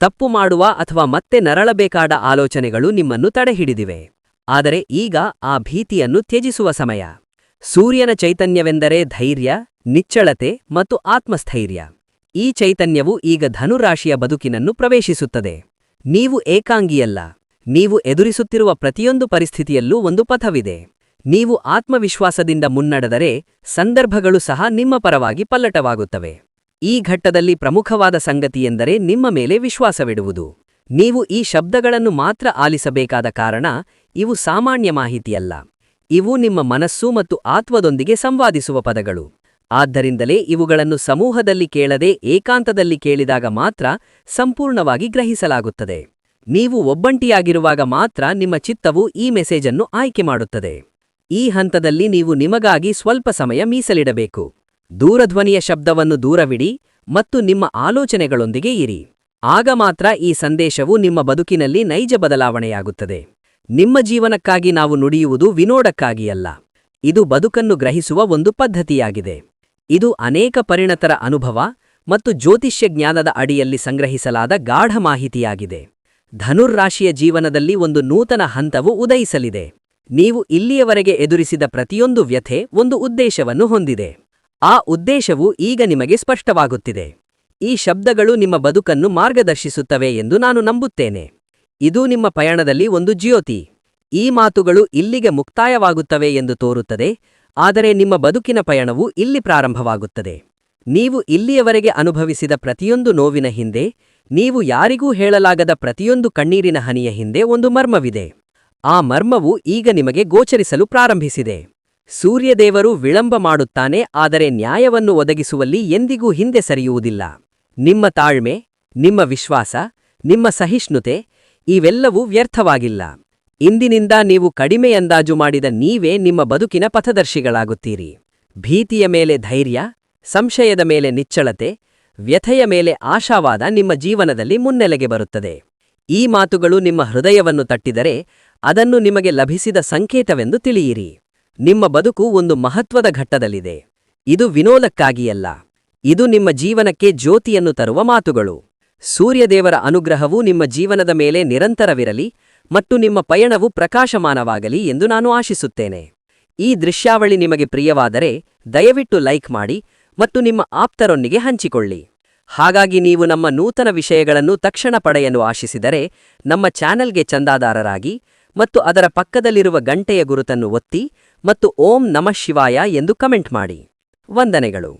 ತಪ್ಪು ಮಾಡುವ ಅಥವಾ ಮತ್ತೆ ನರಳಬೇಕಾದ ಆಲೋಚನೆಗಳು ನಿಮ್ಮನ್ನು ತಡೆಹಿಡಿದಿವೆ. ಆದರೆ ಈಗ ಆ ಭೀತಿಯನ್ನು ತ್ಯಜಿಸುವ ಸಮಯ. ಸೂರ್ಯನ ಚೈತನ್ಯವೆಂದರೆ ಧೈರ್ಯ, ನಿಚ್ಚಳತೆ ಮತ್ತು ಆತ್ಮಸ್ಥೈರ್ಯ. ಈ ಚೈತನ್ಯವು ಈಗ ಧನುರಾಶಿಯ ಬದುಕಿನನ್ನು ಪ್ರವೇಶಿಸುತ್ತದೆ. ನೀವು ಏಕಾಂಗಿಯಲ್ಲ. ನೀವು ಎದುರಿಸುತ್ತಿರುವ ಪ್ರತಿಯೊಂದು ಪರಿಸ್ಥಿತಿಯಲ್ಲೂ ಒಂದು ಪಥವಿದೆ. ನೀವು ಆತ್ಮವಿಶ್ವಾಸದಿಂದ ಮುನ್ನಡೆದರೆ ಸಂದರ್ಭಗಳು ಸಹ ನಿಮ್ಮ ಪರವಾಗಿ ಪಲ್ಲಟವಾಗುತ್ತವೆ. ಈ ಘಟ್ಟದಲ್ಲಿ ಪ್ರಮುಖವಾದ ಸಂಗತಿಯೆಂದರೆ ನಿಮ್ಮ ಮೇಲೆ ವಿಶ್ವಾಸವಿಡುವುದು. ನೀವು ಈ ಶಬ್ದಗಳನ್ನು ಮಾತ್ರ ಆಲಿಸಬೇಕಾದ ಕಾರಣ ಇವು ಸಾಮಾನ್ಯ ಮಾಹಿತಿಯಲ್ಲ. ಇವು ನಿಮ್ಮ ಮನಸ್ಸು ಮತ್ತು ಆತ್ಮದೊಂದಿಗೆ ಸಂವಾದಿಸುವ ಪದಗಳು. ಆದ್ದರಿಂದಲೇ ಇವುಗಳನ್ನು ಸಮೂಹದಲ್ಲಿ ಕೇಳದೆ ಏಕಾಂತದಲ್ಲಿ ಕೇಳಿದಾಗ ಮಾತ್ರ ಸಂಪೂರ್ಣವಾಗಿ ಗ್ರಹಿಸಲಾಗುತ್ತದೆ. ನೀವು ಒಬ್ಬಂಟಿಯಾಗಿರುವಾಗ ಮಾತ್ರ ನಿಮ್ಮ ಚಿತ್ತವು ಈ ಮೆಸೇಜನ್ನು ಆಯ್ಕೆ ಮಾಡುತ್ತದೆ. ಈ ಹಂತದಲ್ಲಿ ನೀವು ನಿಮಗಾಗಿ ಸ್ವಲ್ಪ ಸಮಯ ಮೀಸಲಿಡಬೇಕು. ದೂರಧ್ವನಿಯ ಶಬ್ದವನ್ನು ದೂರವಿಡಿ ಮತ್ತು ನಿಮ್ಮ ಆಲೋಚನೆಗಳೊಂದಿಗೆ ಇರಿ. ಆಗ ಮಾತ್ರ ಈ ಸಂದೇಶವು ನಿಮ್ಮ ಬದುಕಿನಲ್ಲಿ ನೈಜ ಬದಲಾವಣೆಯಾಗುತ್ತದೆ. ನಿಮ್ಮ ಜೀವನಕ್ಕಾಗಿ ನಾವು ನುಡಿಯುವುದು ವಿನೋದಕ್ಕಾಗಿಯಲ್ಲ. ಇದು ಬದುಕನ್ನು ಗ್ರಹಿಸುವ ಒಂದು ಪದ್ಧತಿಯಾಗಿದೆ. ಇದು ಅನೇಕ ಪರಿಣತರ ಅನುಭವ ಮತ್ತು ಜ್ಯೋತಿಷ್ಯ ಜ್ಞಾನದ ಅಡಿಯಲ್ಲಿ ಸಂಗ್ರಹಿಸಲಾದ ಗಾಢ ಮಾಹಿತಿಯಾಗಿದೆ. ಧನುರ್ರಾಶಿಯ ಜೀವನದಲ್ಲಿ ಒಂದು ನೂತನ ಹಂತವು ಉದಯಿಸಲಿದೆ. ನೀವು ಇಲ್ಲಿಯವರೆಗೆ ಎದುರಿಸಿದ ಪ್ರತಿಯೊಂದು ವ್ಯಥೆ ಒಂದು ಉದ್ದೇಶವನ್ನು ಹೊಂದಿದೆ. ಆ ಉದ್ದೇಶವು ಈಗ ನಿಮಗೆ ಸ್ಪಷ್ಟವಾಗುತ್ತಿದೆ. ಈ ಶಬ್ದಗಳು ನಿಮ್ಮ ಬದುಕನ್ನು ಮಾರ್ಗದರ್ಶಿಸುತ್ತವೆ ಎಂದು ನಾನು ನಂಬುತ್ತೇನೆ. ಇದು ನಿಮ್ಮ ಪಯಣದಲ್ಲಿ ಒಂದು ಜ್ಯೋತಿ. ಈ ಮಾತುಗಳು ಇಲ್ಲಿಗೆ ಮುಕ್ತಾಯವಾಗುತ್ತವೆ ಎಂದು ತೋರುತ್ತದೆ, ಆದರೆ ನಿಮ್ಮ ಬದುಕಿನ ಪಯಣವು ಇಲ್ಲಿ ಪ್ರಾರಂಭವಾಗುತ್ತದೆ. ನೀವು ಇಲ್ಲಿಯವರೆಗೆ ಅನುಭವಿಸಿದ ಪ್ರತಿಯೊಂದು ನೋವಿನ ಹಿಂದೆ, ನೀವು ಯಾರಿಗೂ ಹೇಳಲಾಗದ ಪ್ರತಿಯೊಂದು ಕಣ್ಣೀರಿನ ಹನಿಯ ಹಿಂದೆ ಒಂದು ಮರ್ಮವಿದೆ. ಆ ಮರ್ಮವು ಈಗ ನಿಮಗೆ ಗೋಚರಿಸಲು ಪ್ರಾರಂಭಿಸಿದೆ. ಸೂರ್ಯದೇವರು ವಿಳಂಬ ಮಾಡುತ್ತಾನೆ, ಆದರೆ ನ್ಯಾಯವನ್ನು ಒದಗಿಸುವಲ್ಲಿ ಎಂದಿಗೂ ಹಿಂದೆ ಸರಿಯುವುದಿಲ್ಲ. ನಿಮ್ಮ ತಾಳ್ಮೆ, ನಿಮ್ಮ ವಿಶ್ವಾಸ, ನಿಮ್ಮ ಸಹಿಷ್ಣುತೆ ಇವೆಲ್ಲವೂ ವ್ಯರ್ಥವಾಗಿಲ್ಲ. ಇಂದಿನಿಂದ ನೀವು ಕಡಿಮೆ ಅಂದಾಜು ಮಾಡಿದ ನೀವೇ ನಿಮ್ಮ ಬದುಕಿನ ಪಥದರ್ಶಿಗಳಾಗುತ್ತೀರಿ. ಭೀತಿಯ ಮೇಲೆ ಧೈರ್ಯ, ಸಂಶಯದ ಮೇಲೆ ನಿಚ್ಚಳತೆ, ವ್ಯಥೆಯ ಮೇಲೆ ಆಶಾವಾದ ನಿಮ್ಮ ಜೀವನದಲ್ಲಿ ಮುನ್ನೆಲೆಗೆ ಬರುತ್ತದೆ. ಈ ಮಾತುಗಳು ನಿಮ್ಮ ಹೃದಯವನ್ನು ತಟ್ಟಿದರೆ ಅದನ್ನು ನಿಮಗೆ ಲಭಿಸಿದ ಸಂಕೇತವೆಂದು ತಿಳಿಯಿರಿ. ನಿಮ್ಮ ಬದುಕು ಒಂದು ಮಹತ್ವದ ಘಟ್ಟದಲ್ಲಿದೆ. ಇದು ವಿನೋದಕ್ಕಾಗಿಯಲ್ಲ. ಇದು ನಿಮ್ಮ ಜೀವನಕ್ಕೆ ಜ್ಯೋತಿಯನ್ನು ತರುವ ಮಾತುಗಳು. ಸೂರ್ಯದೇವರ ಅನುಗ್ರಹವು ನಿಮ್ಮ ಜೀವನದ ಮೇಲೆ ನಿರಂತರವಿರಲಿ ಮತ್ತು ನಿಮ್ಮ ಪಯಣವು ಪ್ರಕಾಶಮಾನವಾಗಲಿ ಎಂದು ನಾನು ಆಶಿಸುತ್ತೇನೆ. ಈ ದೃಶ್ಯಾವಳಿ ನಿಮಗೆ ಪ್ರಿಯವಾದರೆ ದಯವಿಟ್ಟು ಲೈಕ್ ಮಾಡಿ ಮತ್ತು ನಿಮ್ಮ ಆಪ್ತರೊಂದಿಗೆ ಹಂಚಿಕೊಳ್ಳಿ. ಹಾಗಾಗಿ ನೀವು ನಮ್ಮ ನೂತನ ವಿಷಯಗಳನ್ನು ತಕ್ಷಣ ಪಡೆಯಲು ಆಶಿಸಿದರೆ ನಮ್ಮ ಚಾನೆಲ್ಗೆ ಚಂದಾದಾರರಾಗಿ ಮತ್ತು ಅದರ ಪಕ್ಕದಲ್ಲಿರುವ ಗಂಟೆಯ ಗುರುತನ್ನು ಒತ್ತಿ ಮತ್ತು ಓಂ ನಮಃ ಶಿವಾಯ ಎಂದು ಕಮೆಂಟ್ ಮಾಡಿ. ವಂದನೆಗಳು.